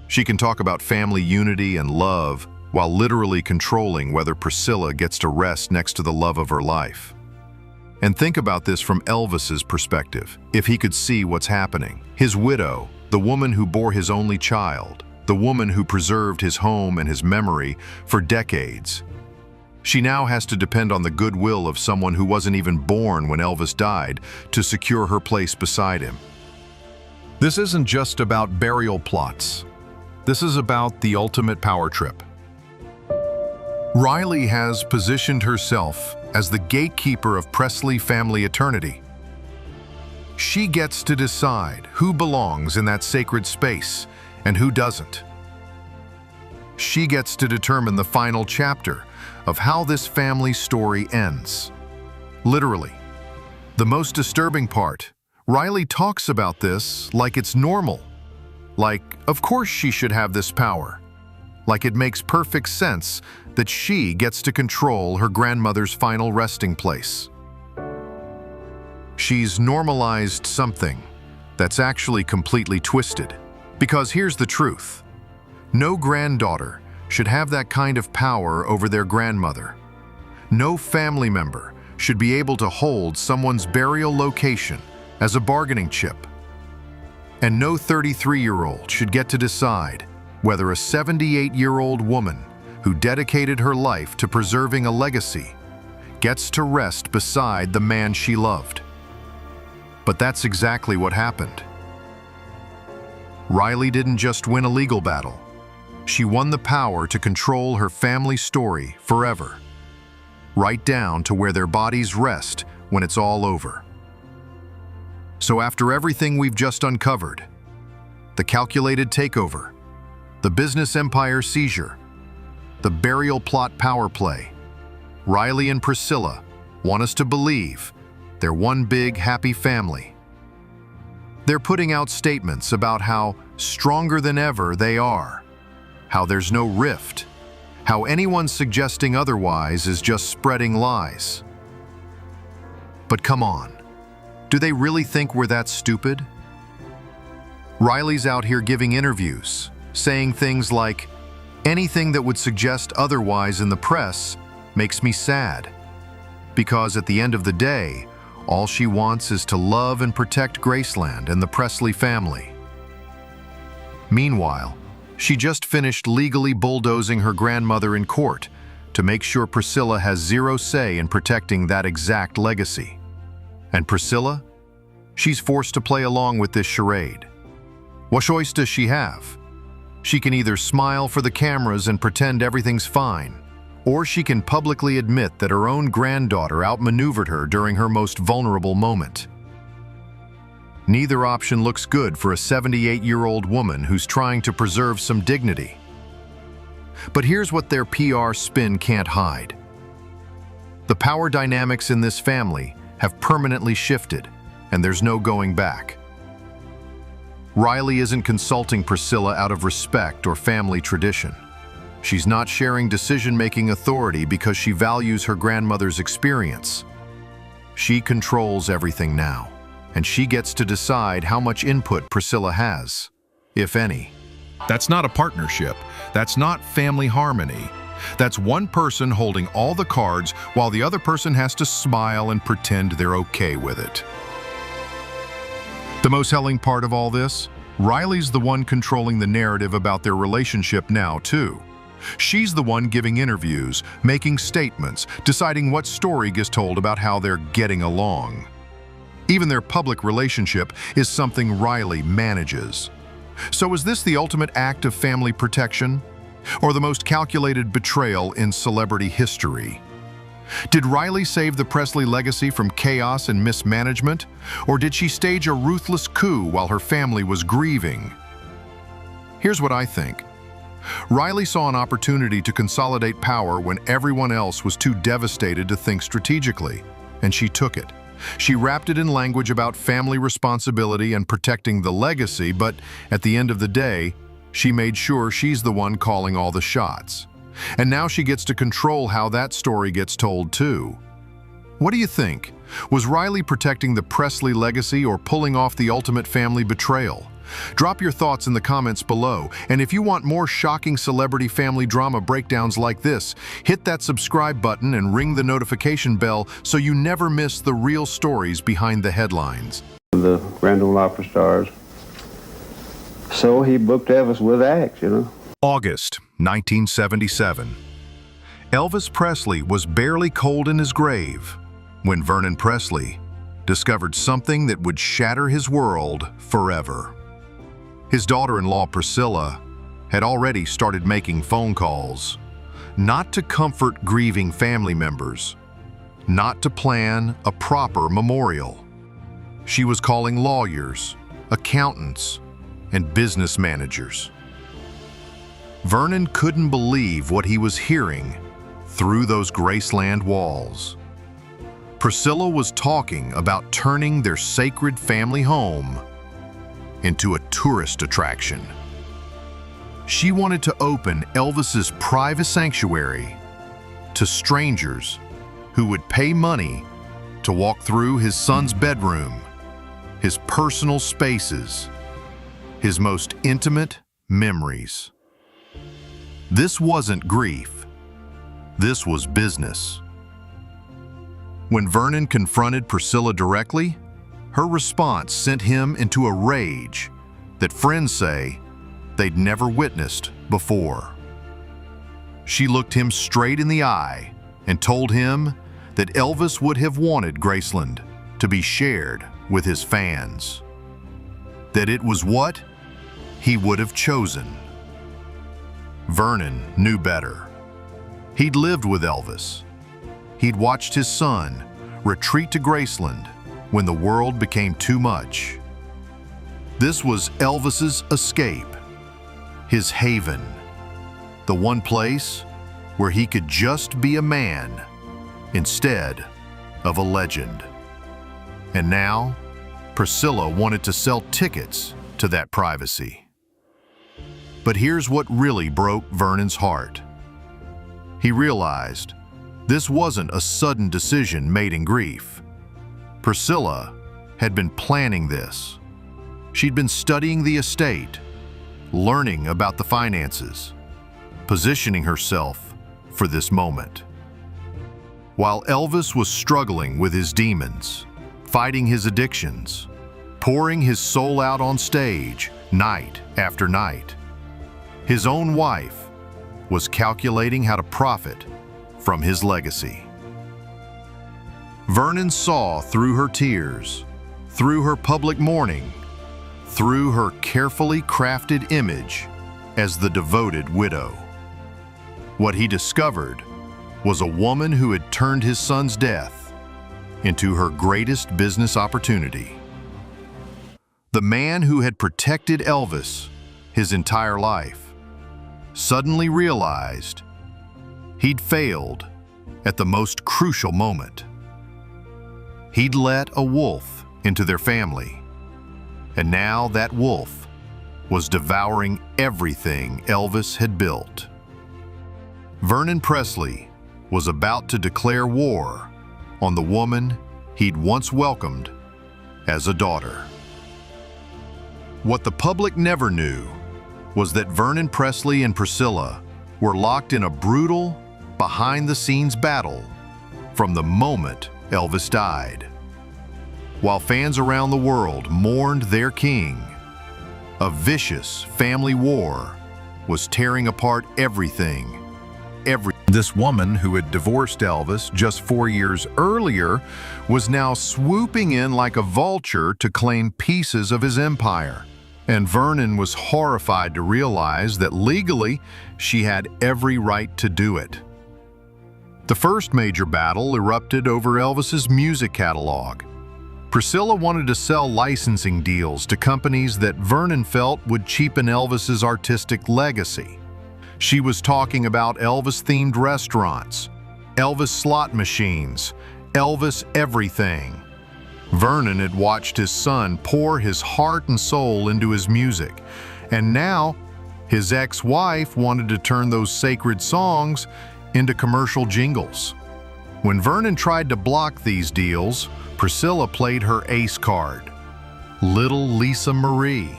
She can talk about family unity and love while literally controlling whether Priscilla gets to rest next to the love of her life. And think about this from Elvis's perspective, if he could see what's happening. His widow, the woman who bore his only child, the woman who preserved his home and his memory for decades. She now has to depend on the goodwill of someone who wasn't even born when Elvis died to secure her place beside him. This isn't just about burial plots. This is about the ultimate power trip. Riley has positioned herself as the gatekeeper of Presley family eternity. She gets to decide who belongs in that sacred space and who doesn't. She gets to determine the final chapter of how this family story ends. Literally. The most disturbing part, Riley talks about this like it's normal. Like, of course she should have this power. Like it makes perfect sense that she gets to control her grandmother's final resting place. She's normalized something that's actually completely twisted. Because here's the truth. No granddaughter should have that kind of power over their grandmother. No family member should be able to hold someone's burial location as a bargaining chip. And no 33-year-old should get to decide whether a 78-year-old woman who dedicated her life to preserving a legacy gets to rest beside the man she loved. But that's exactly what happened. Riley didn't just win a legal battle. She won the power to control her family story forever, right down to where their bodies rest when it's all over. So after everything we've just uncovered, the calculated takeover, the business empire seizure, the burial plot power play, Riley and Priscilla want us to believe they're one big happy family. They're putting out statements about how stronger than ever they are, how there's no rift, how anyone suggesting otherwise is just spreading lies. But come on, do they really think we're that stupid? Riley's out here giving interviews, saying things like, "Anything that would suggest otherwise in the press makes me sad, because at the end of the day, all she wants is to love and protect Graceland and the Presley family." Meanwhile, she just finished legally bulldozing her grandmother in court to make sure Priscilla has zero say in protecting that exact legacy. And Priscilla? She's forced to play along with this charade. What choice does she have? She can either smile for the cameras and pretend everything's fine, or she can publicly admit that her own granddaughter outmaneuvered her during her most vulnerable moment. Neither option looks good for a 78-year-old woman who's trying to preserve some dignity. But here's what their PR spin can't hide. The power dynamics in this family have permanently shifted, and there's no going back. Riley isn't consulting Priscilla out of respect or family tradition. She's not sharing decision-making authority because she values her grandmother's experience. She controls everything now, and she gets to decide how much input Priscilla has, if any. That's not a partnership. That's not family harmony. That's one person holding all the cards while the other person has to smile and pretend they're okay with it. The most telling part of all this? Riley's the one controlling the narrative about their relationship now, too. She's the one giving interviews, making statements, deciding what story gets told about how they're getting along. Even their public relationship is something Riley manages. So is this the ultimate act of family protection? Or the most calculated betrayal in celebrity history? Did Riley save the Presley legacy from chaos and mismanagement? Or did she stage a ruthless coup while her family was grieving? Here's what I think. Riley saw an opportunity to consolidate power when everyone else was too devastated to think strategically, and she took it. She wrapped it in language about family responsibility and protecting the legacy, but at the end of the day, she made sure she's the one calling all the shots. And now she gets to control how that story gets told too. What do you think? Was Riley protecting the Presley legacy or pulling off the ultimate family betrayal? Drop your thoughts in the comments below, and if you want more shocking celebrity family drama breakdowns like this, hit that subscribe button and ring the notification bell so you never miss the real stories behind the headlines. The Grand Ole Opry stars. So he booked Elvis with acts, August 1977. Elvis Presley was barely cold in his grave when Vernon Presley discovered something that would shatter his world forever. His daughter-in-law Priscilla had already started making phone calls, not to comfort grieving family members, not to plan a proper memorial. She was calling lawyers, accountants, and business managers. Vernon couldn't believe what he was hearing through those Graceland walls. Priscilla was talking about turning their sacred family home into a tourist attraction. She wanted to open Elvis's private sanctuary to strangers who would pay money to walk through his son's bedroom, his personal spaces, his most intimate memories. This wasn't grief. This was business. When Vernon confronted Priscilla directly, her response sent him into a rage that friends say they'd never witnessed before. She looked him straight in the eye and told him that Elvis would have wanted Graceland to be shared with his fans. That it was what he would have chosen. Vernon knew better. He'd lived with Elvis. He'd watched his son retreat to Graceland when the world became too much. This was Elvis's escape, his haven, the one place where he could just be a man instead of a legend. And now, Priscilla wanted to sell tickets to that privacy. But here's what really broke Vernon's heart. He realized this wasn't a sudden decision made in grief. Priscilla had been planning this. She'd been studying the estate, learning about the finances, positioning herself for this moment. While Elvis was struggling with his demons, fighting his addictions, pouring his soul out on stage night after night, his own wife was calculating how to profit from his legacy. Vernon saw through her tears, through her public mourning, through her carefully crafted image as the devoted widow. What he discovered was a woman who had turned his son's death into her greatest business opportunity. The man who had protected Elvis his entire life suddenly realized he'd failed at the most crucial moment. He'd let a wolf into their family, and now that wolf was devouring everything Elvis had built. Vernon Presley was about to declare war on the woman he'd once welcomed as a daughter. What the public never knew was that Vernon Presley and Priscilla were locked in a brutal, behind-the-scenes battle from the moment Elvis died. While fans around the world mourned their king, a vicious family war was tearing apart everything. This woman who had divorced Elvis just 4 years earlier was now swooping in like a vulture to claim pieces of his empire. And Vernon was horrified to realize that legally she had every right to do it. The first major battle erupted over Elvis's music catalog. Priscilla wanted to sell licensing deals to companies that Vernon felt would cheapen Elvis's artistic legacy. She was talking about Elvis-themed restaurants, Elvis slot machines, Elvis everything. Vernon had watched his son pour his heart and soul into his music, and now his ex-wife wanted to turn those sacred songs into commercial jingles. When Vernon tried to block these deals, Priscilla played her ace card, Little Lisa Marie.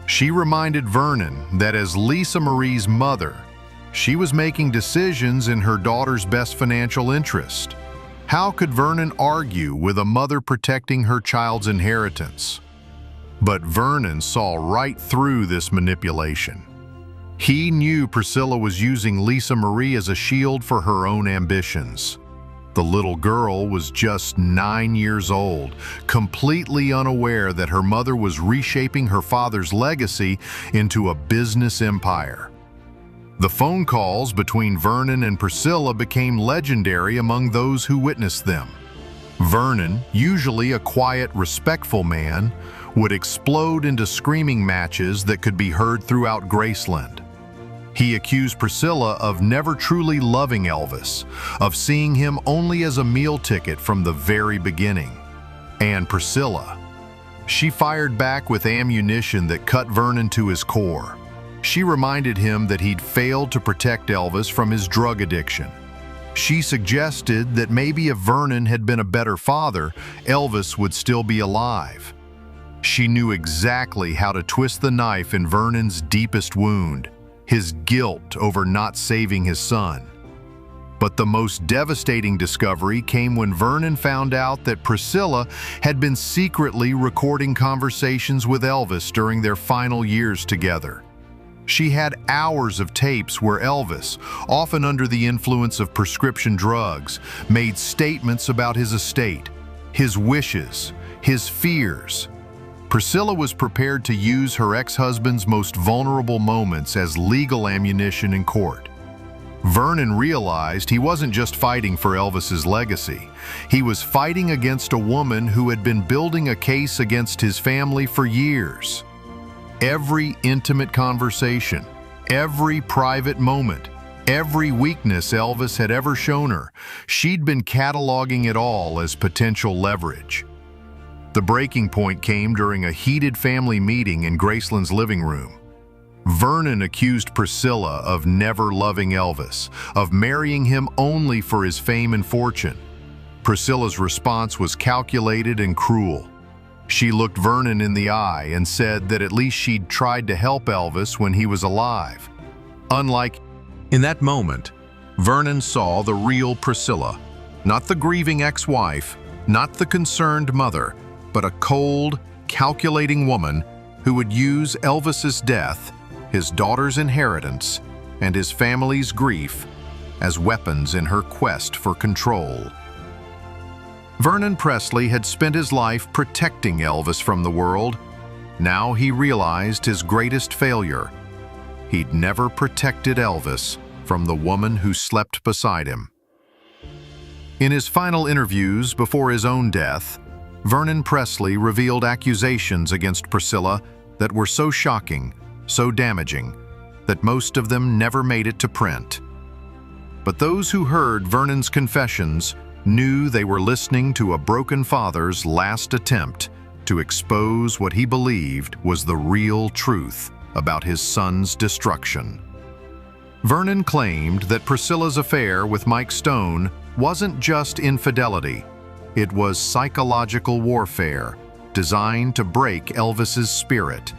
She reminded Vernon that as Lisa Marie's mother, she was making decisions in her daughter's best financial interest. How could Vernon argue with a mother protecting her child's inheritance? But Vernon saw right through this manipulation. He knew Priscilla was using Lisa Marie as a shield for her own ambitions. The little girl was just 9 years old, completely unaware that her mother was reshaping her father's legacy into a business empire. The phone calls between Vernon and Priscilla became legendary among those who witnessed them. Vernon, usually a quiet, respectful man, would explode into screaming matches that could be heard throughout Graceland. He accused Priscilla of never truly loving Elvis, of seeing him only as a meal ticket from the very beginning. And Priscilla, she fired back with ammunition that cut Vernon to his core. She reminded him that he'd failed to protect Elvis from his drug addiction. She suggested that maybe if Vernon had been a better father, Elvis would still be alive. She knew exactly how to twist the knife in Vernon's deepest wound, his guilt over not saving his son. But the most devastating discovery came when Vernon found out that Priscilla had been secretly recording conversations with Elvis during their final years together. She had hours of tapes where Elvis, often under the influence of prescription drugs, made statements about his estate, his wishes, his fears. Priscilla was prepared to use her ex-husband's most vulnerable moments as legal ammunition in court. Vernon realized he wasn't just fighting for Elvis's legacy. He was fighting against a woman who had been building a case against his family for years. Every intimate conversation, every private moment, every weakness Elvis had ever shown her, she'd been cataloging it all as potential leverage. The breaking point came during a heated family meeting in Graceland's living room. Vernon accused Priscilla of never loving Elvis, of marrying him only for his fame and fortune. Priscilla's response was calculated and cruel. She looked Vernon in the eye and said that at least she'd tried to help Elvis when he was alive. In that moment, Vernon saw the real Priscilla, not the grieving ex-wife, not the concerned mother, but a cold, calculating woman who would use Elvis's death, his daughter's inheritance, and his family's grief as weapons in her quest for control. Vernon Presley had spent his life protecting Elvis from the world. Now he realized his greatest failure. He'd never protected Elvis from the woman who slept beside him. In his final interviews before his own death, Vernon Presley revealed accusations against Priscilla that were so shocking, so damaging, that most of them never made it to print. But those who heard Vernon's confessions knew they were listening to a broken father's last attempt to expose what he believed was the real truth about his son's destruction. Vernon claimed that Priscilla's affair with Mike Stone wasn't just infidelity, it was psychological warfare designed to break Elvis's spirit.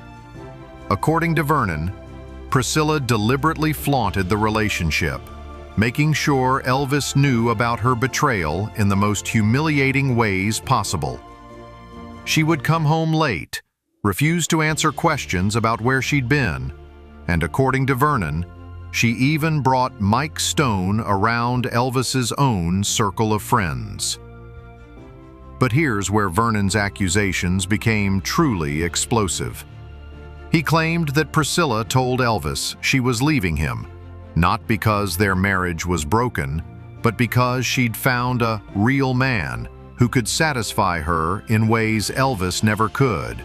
According to Vernon, Priscilla deliberately flaunted the relationship, making sure Elvis knew about her betrayal in the most humiliating ways possible. She would come home late, refuse to answer questions about where she'd been, and according to Vernon, she even brought Mike Stone around Elvis's own circle of friends. But here's where Vernon's accusations became truly explosive. He claimed that Priscilla told Elvis she was leaving him, not because their marriage was broken, but because she'd found a real man who could satisfy her in ways Elvis never could.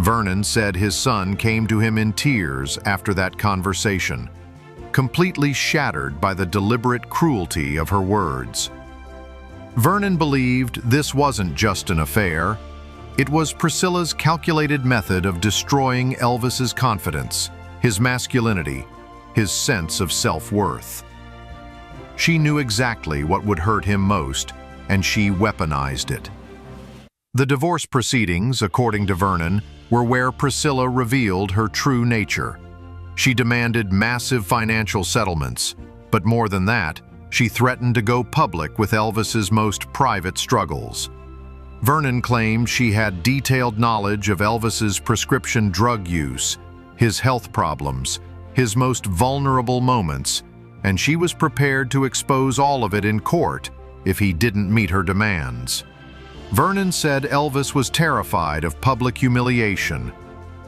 Vernon said his son came to him in tears after that conversation, completely shattered by the deliberate cruelty of her words. Vernon believed this wasn't just an affair. It was Priscilla's calculated method of destroying Elvis's confidence, his masculinity, his sense of self-worth. She knew exactly what would hurt him most, and she weaponized it. The divorce proceedings, according to Vernon, were where Priscilla revealed her true nature. She demanded massive financial settlements, but more than that, she threatened to go public with Elvis's most private struggles. Vernon claimed she had detailed knowledge of Elvis's prescription drug use, his health problems, his most vulnerable moments, and she was prepared to expose all of it in court if he didn't meet her demands. Vernon said Elvis was terrified of public humiliation.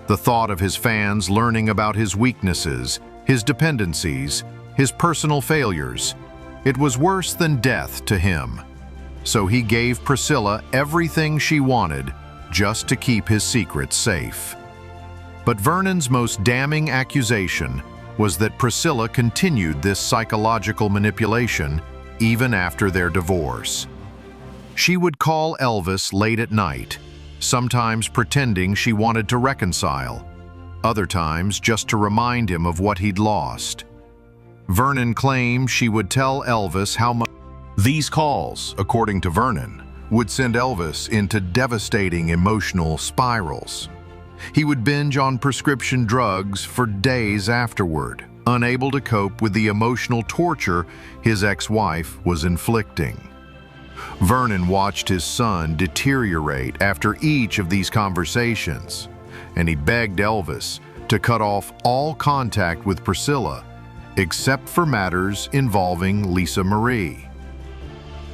The thought of his fans learning about his weaknesses, his dependencies, his personal failures, it was worse than death to him. So he gave Priscilla everything she wanted just to keep his secret safe. But Vernon's most damning accusation was that Priscilla continued this psychological manipulation even after their divorce. She would call Elvis late at night, sometimes pretending she wanted to reconcile, other times just to remind him of what he'd lost. Vernon claimed she would tell Elvis how much. These calls, according to Vernon, would send Elvis into devastating emotional spirals. He would binge on prescription drugs for days afterward, unable to cope with the emotional torture his ex-wife was inflicting. Vernon watched his son deteriorate after each of these conversations, and he begged Elvis to cut off all contact with Priscilla, except for matters involving Lisa Marie.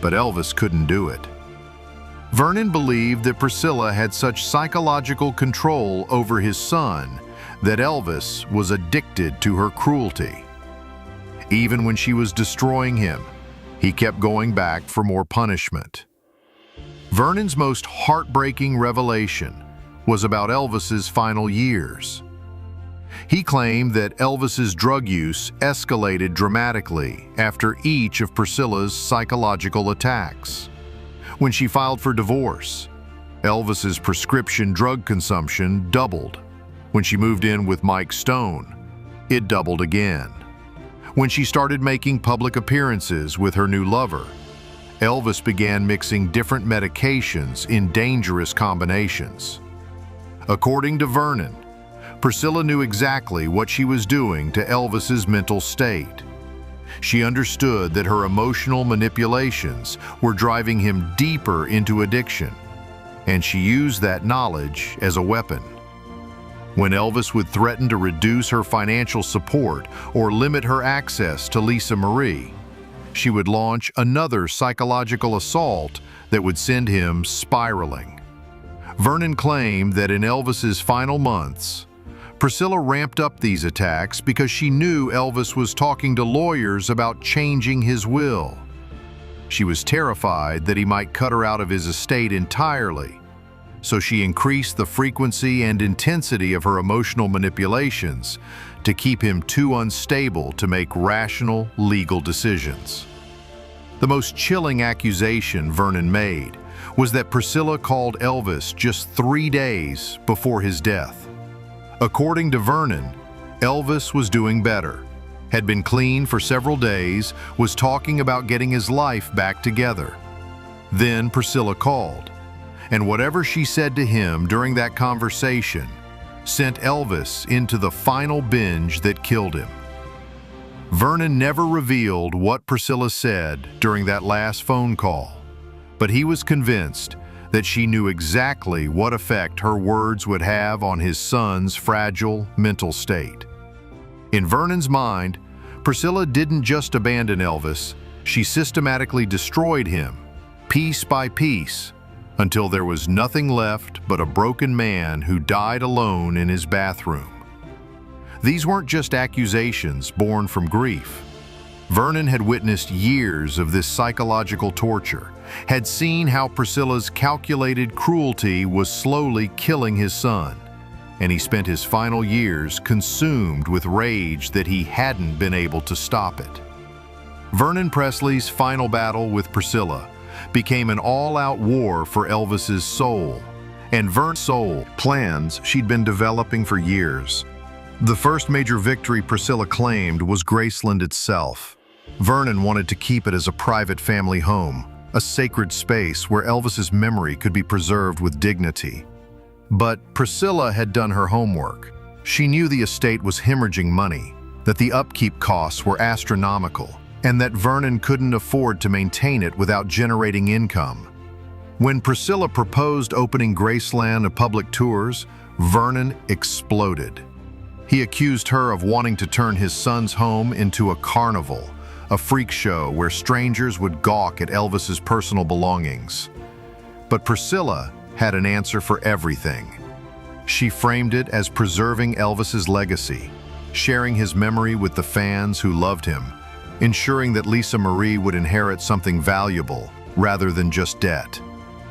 But Elvis couldn't do it. Vernon believed that Priscilla had such psychological control over his son that Elvis was addicted to her cruelty. Even when she was destroying him, he kept going back for more punishment. Vernon's most heartbreaking revelation was about Elvis's final years. He claimed that Elvis's drug use escalated dramatically after each of Priscilla's psychological attacks. When she filed for divorce, Elvis's prescription drug consumption doubled. When she moved in with Mike Stone, it doubled again. When she started making public appearances with her new lover, Elvis began mixing different medications in dangerous combinations. According to Vernon, Priscilla knew exactly what she was doing to Elvis's mental state. She understood that her emotional manipulations were driving him deeper into addiction, and she used that knowledge as a weapon. When Elvis would threaten to reduce her financial support or limit her access to Lisa Marie, she would launch another psychological assault that would send him spiraling. Vernon claimed that in Elvis's final months, Priscilla ramped up these attacks because she knew Elvis was talking to lawyers about changing his will. She was terrified that he might cut her out of his estate entirely, so she increased the frequency and intensity of her emotional manipulations to keep him too unstable to make rational, legal decisions. The most chilling accusation Vernon made was that Priscilla called Elvis just 3 days before his death. According to Vernon, Elvis was doing better, had been clean for several days, was talking about getting his life back together. Then Priscilla called, and whatever she said to him during that conversation sent Elvis into the final binge that killed him. Vernon never revealed what Priscilla said during that last phone call, but he was convinced that she knew exactly what effect her words would have on his son's fragile mental state. In Vernon's mind, Priscilla didn't just abandon Elvis, she systematically destroyed him, piece by piece, until there was nothing left but a broken man who died alone in his bathroom. These weren't just accusations born from grief. Vernon had witnessed years of this psychological torture, had seen how Priscilla's calculated cruelty was slowly killing his son, and he spent his final years consumed with rage that he hadn't been able to stop it. Vernon Presley's final battle with Priscilla became an all-out war for Elvis's soul, and Vernon's soul plans she'd been developing for years. The first major victory Priscilla claimed was Graceland itself. Vernon wanted to keep it as a private family home, a sacred space where Elvis's memory could be preserved with dignity. But Priscilla had done her homework. She knew the estate was hemorrhaging money, that the upkeep costs were astronomical, and that Vernon couldn't afford to maintain it without generating income. When Priscilla proposed opening Graceland to public tours, Vernon exploded. He accused her of wanting to turn his son's home into a carnival, a freak show where strangers would gawk at Elvis's personal belongings. But Priscilla had an answer for everything. She framed it as preserving Elvis's legacy, sharing his memory with the fans who loved him, ensuring that Lisa Marie would inherit something valuable rather than just debt.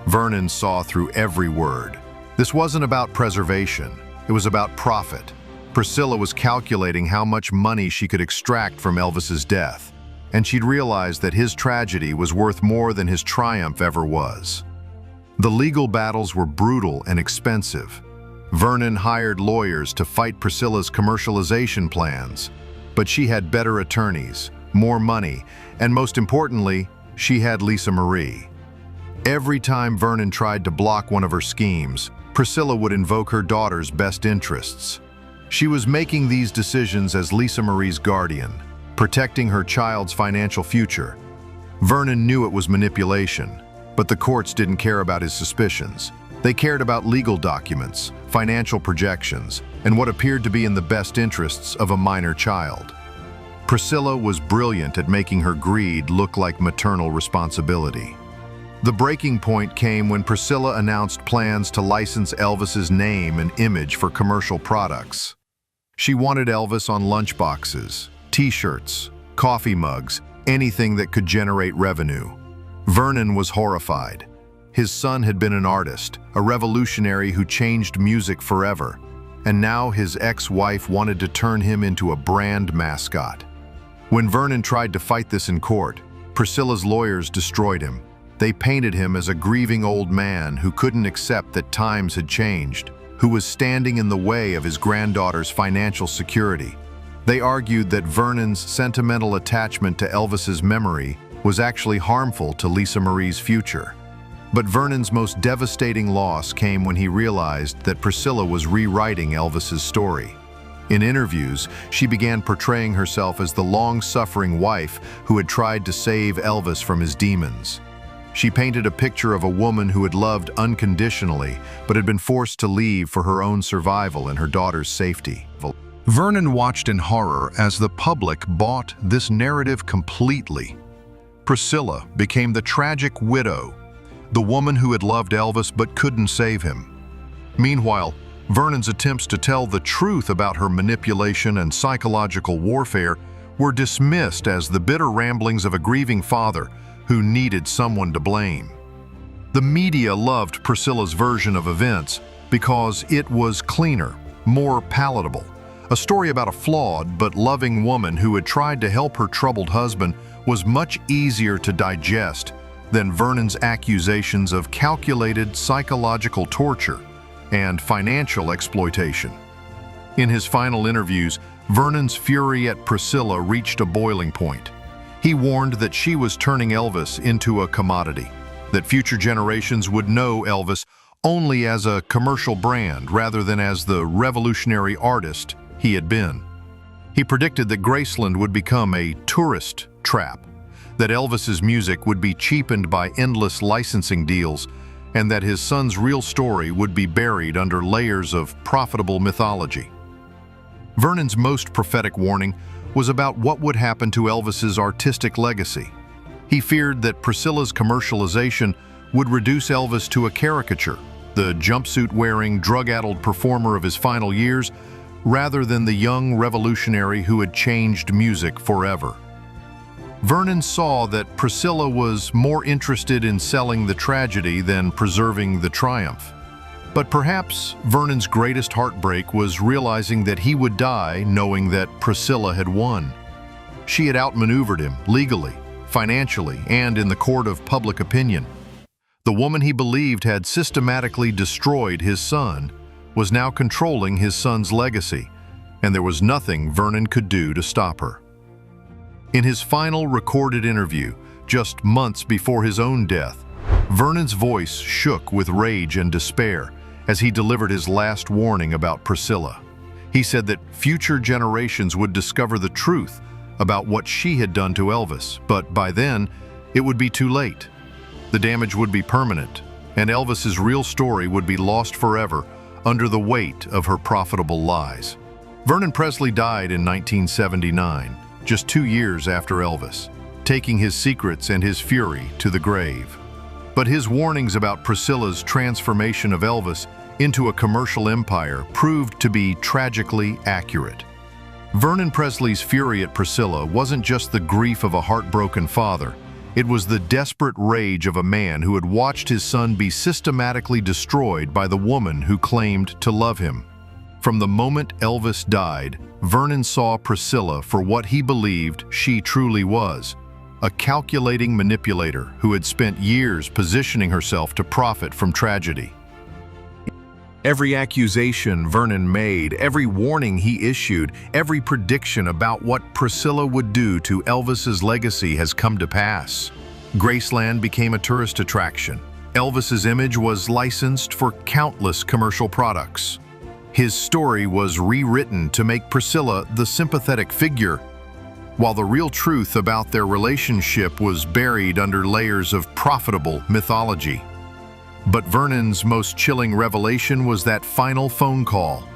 Vernon saw through every word. This wasn't about preservation, it was about profit. Priscilla was calculating how much money she could extract from Elvis's death, and she'd realized that his tragedy was worth more than his triumph ever was. The legal battles were brutal and expensive. Vernon hired lawyers to fight Priscilla's commercialization plans, but she had better attorneys, more money, and most importantly, she had Lisa Marie. Every time Vernon tried to block one of her schemes, Priscilla would invoke her daughter's best interests. She was making these decisions as Lisa Marie's guardian, protecting her child's financial future. Vernon knew it was manipulation, but the courts didn't care about his suspicions. They cared about legal documents, financial projections, and what appeared to be in the best interests of a minor child. Priscilla was brilliant at making her greed look like maternal responsibility. The breaking point came when Priscilla announced plans to license Elvis's name and image for commercial products. She wanted Elvis on lunchboxes, t-shirts, coffee mugs, anything that could generate revenue. Vernon was horrified. His son had been an artist, a revolutionary who changed music forever, and now his ex-wife wanted to turn him into a brand mascot. When Vernon tried to fight this in court, Priscilla's lawyers destroyed him. They painted him as a grieving old man who couldn't accept that times had changed, who was standing in the way of his granddaughter's financial security. They argued that Vernon's sentimental attachment to Elvis's memory was actually harmful to Lisa Marie's future. But Vernon's most devastating loss came when he realized that Priscilla was rewriting Elvis's story. In interviews, she began portraying herself as the long-suffering wife who had tried to save Elvis from his demons. She painted a picture of a woman who had loved unconditionally, but had been forced to leave for her own survival and her daughter's safety. Vernon watched in horror as the public bought this narrative completely. Priscilla became the tragic widow, the woman who had loved Elvis but couldn't save him. Meanwhile, Vernon's attempts to tell the truth about her manipulation and psychological warfare were dismissed as the bitter ramblings of a grieving father who needed someone to blame. The media loved Priscilla's version of events because it was cleaner, more palatable. A story about a flawed but loving woman who had tried to help her troubled husband was much easier to digest than Vernon's accusations of calculated psychological torture and financial exploitation. In his final interviews, Vernon's fury at Priscilla reached a boiling point. He warned that she was turning Elvis into a commodity, that future generations would know Elvis only as a commercial brand rather than as the revolutionary artist he had been. He predicted that Graceland would become a tourist trap, that Elvis's music would be cheapened by endless licensing deals, and that his son's real story would be buried under layers of profitable mythology. Vernon's most prophetic warning was about what would happen to Elvis's artistic legacy. He feared that Priscilla's commercialization would reduce Elvis to a caricature, the jumpsuit-wearing, drug-addled performer of his final years, rather than the young revolutionary who had changed music forever. Vernon saw that Priscilla was more interested in selling the tragedy than preserving the triumph. But perhaps Vernon's greatest heartbreak was realizing that he would die knowing that Priscilla had won. She had outmaneuvered him legally, financially, and in the court of public opinion. The woman he believed had systematically destroyed his son was now controlling his son's legacy, and there was nothing Vernon could do to stop her. In his final recorded interview, just months before his own death, Vernon's voice shook with rage and despair as he delivered his last warning about Priscilla. He said that future generations would discover the truth about what she had done to Elvis, but by then, it would be too late. The damage would be permanent, and Elvis's real story would be lost forever under the weight of her profitable lies. Vernon Presley died in 1979, just 2 years after Elvis, taking his secrets and his fury to the grave. But his warnings about Priscilla's transformation of Elvis into a commercial empire proved to be tragically accurate. Vernon Presley's fury at Priscilla wasn't just the grief of a heartbroken father. It was the desperate rage of a man who had watched his son be systematically destroyed by the woman who claimed to love him. From the moment Elvis died, Vernon saw Priscilla for what he believed she truly was, a calculating manipulator who had spent years positioning herself to profit from tragedy. Every accusation Vernon made, every warning he issued, every prediction about what Priscilla would do to Elvis's legacy has come to pass. Graceland became a tourist attraction. Elvis's image was licensed for countless commercial products. His story was rewritten to make Priscilla the sympathetic figure, while the real truth about their relationship was buried under layers of profitable mythology. But Vernon's most chilling revelation was that final phone call.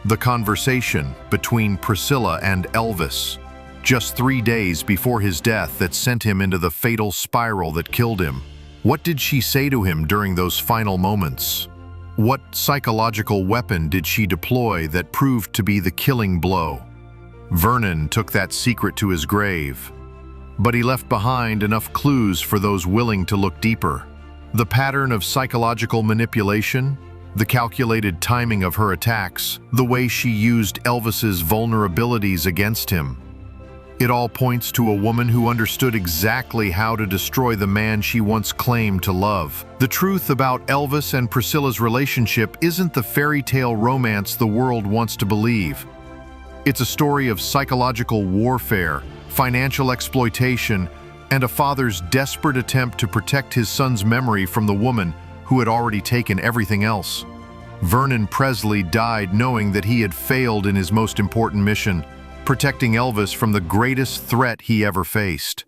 The conversation between Priscilla and Elvis, just 3 days before his death, that sent him into the fatal spiral that killed him. What did she say to him during those final moments? What psychological weapon did she deploy that proved to be the killing blow? Vernon took that secret to his grave, but he left behind enough clues for those willing to look deeper. The pattern of psychological manipulation, the calculated timing of her attacks, the way she used Elvis's vulnerabilities against him. It all points to a woman who understood exactly how to destroy the man she once claimed to love. The truth about Elvis and Priscilla's relationship isn't the fairy tale romance the world wants to believe. It's a story of psychological warfare, financial exploitation, and a father's desperate attempt to protect his son's memory from the woman who had already taken everything else. Vernon Presley died knowing that he had failed in his most important mission, protecting Elvis from the greatest threat he ever faced.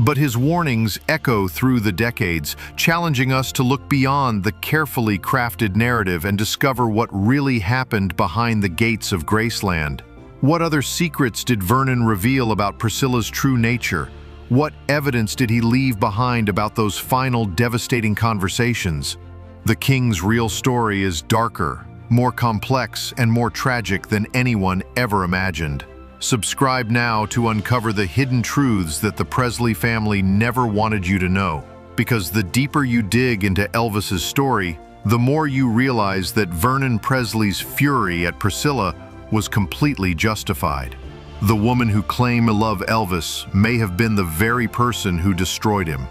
But his warnings echo through the decades, challenging us to look beyond the carefully crafted narrative and discover what really happened behind the gates of Graceland. What other secrets did Vernon reveal about Priscilla's true nature? What evidence did he leave behind about those final devastating conversations? The king's real story is darker, more complex, and more tragic than anyone ever imagined. Subscribe now to uncover the hidden truths that the Presley family never wanted you to know. Because the deeper you dig into Elvis's story, the more you realize that Vernon Presley's fury at Priscilla was completely justified. The woman who claimed to love Elvis may have been the very person who destroyed him.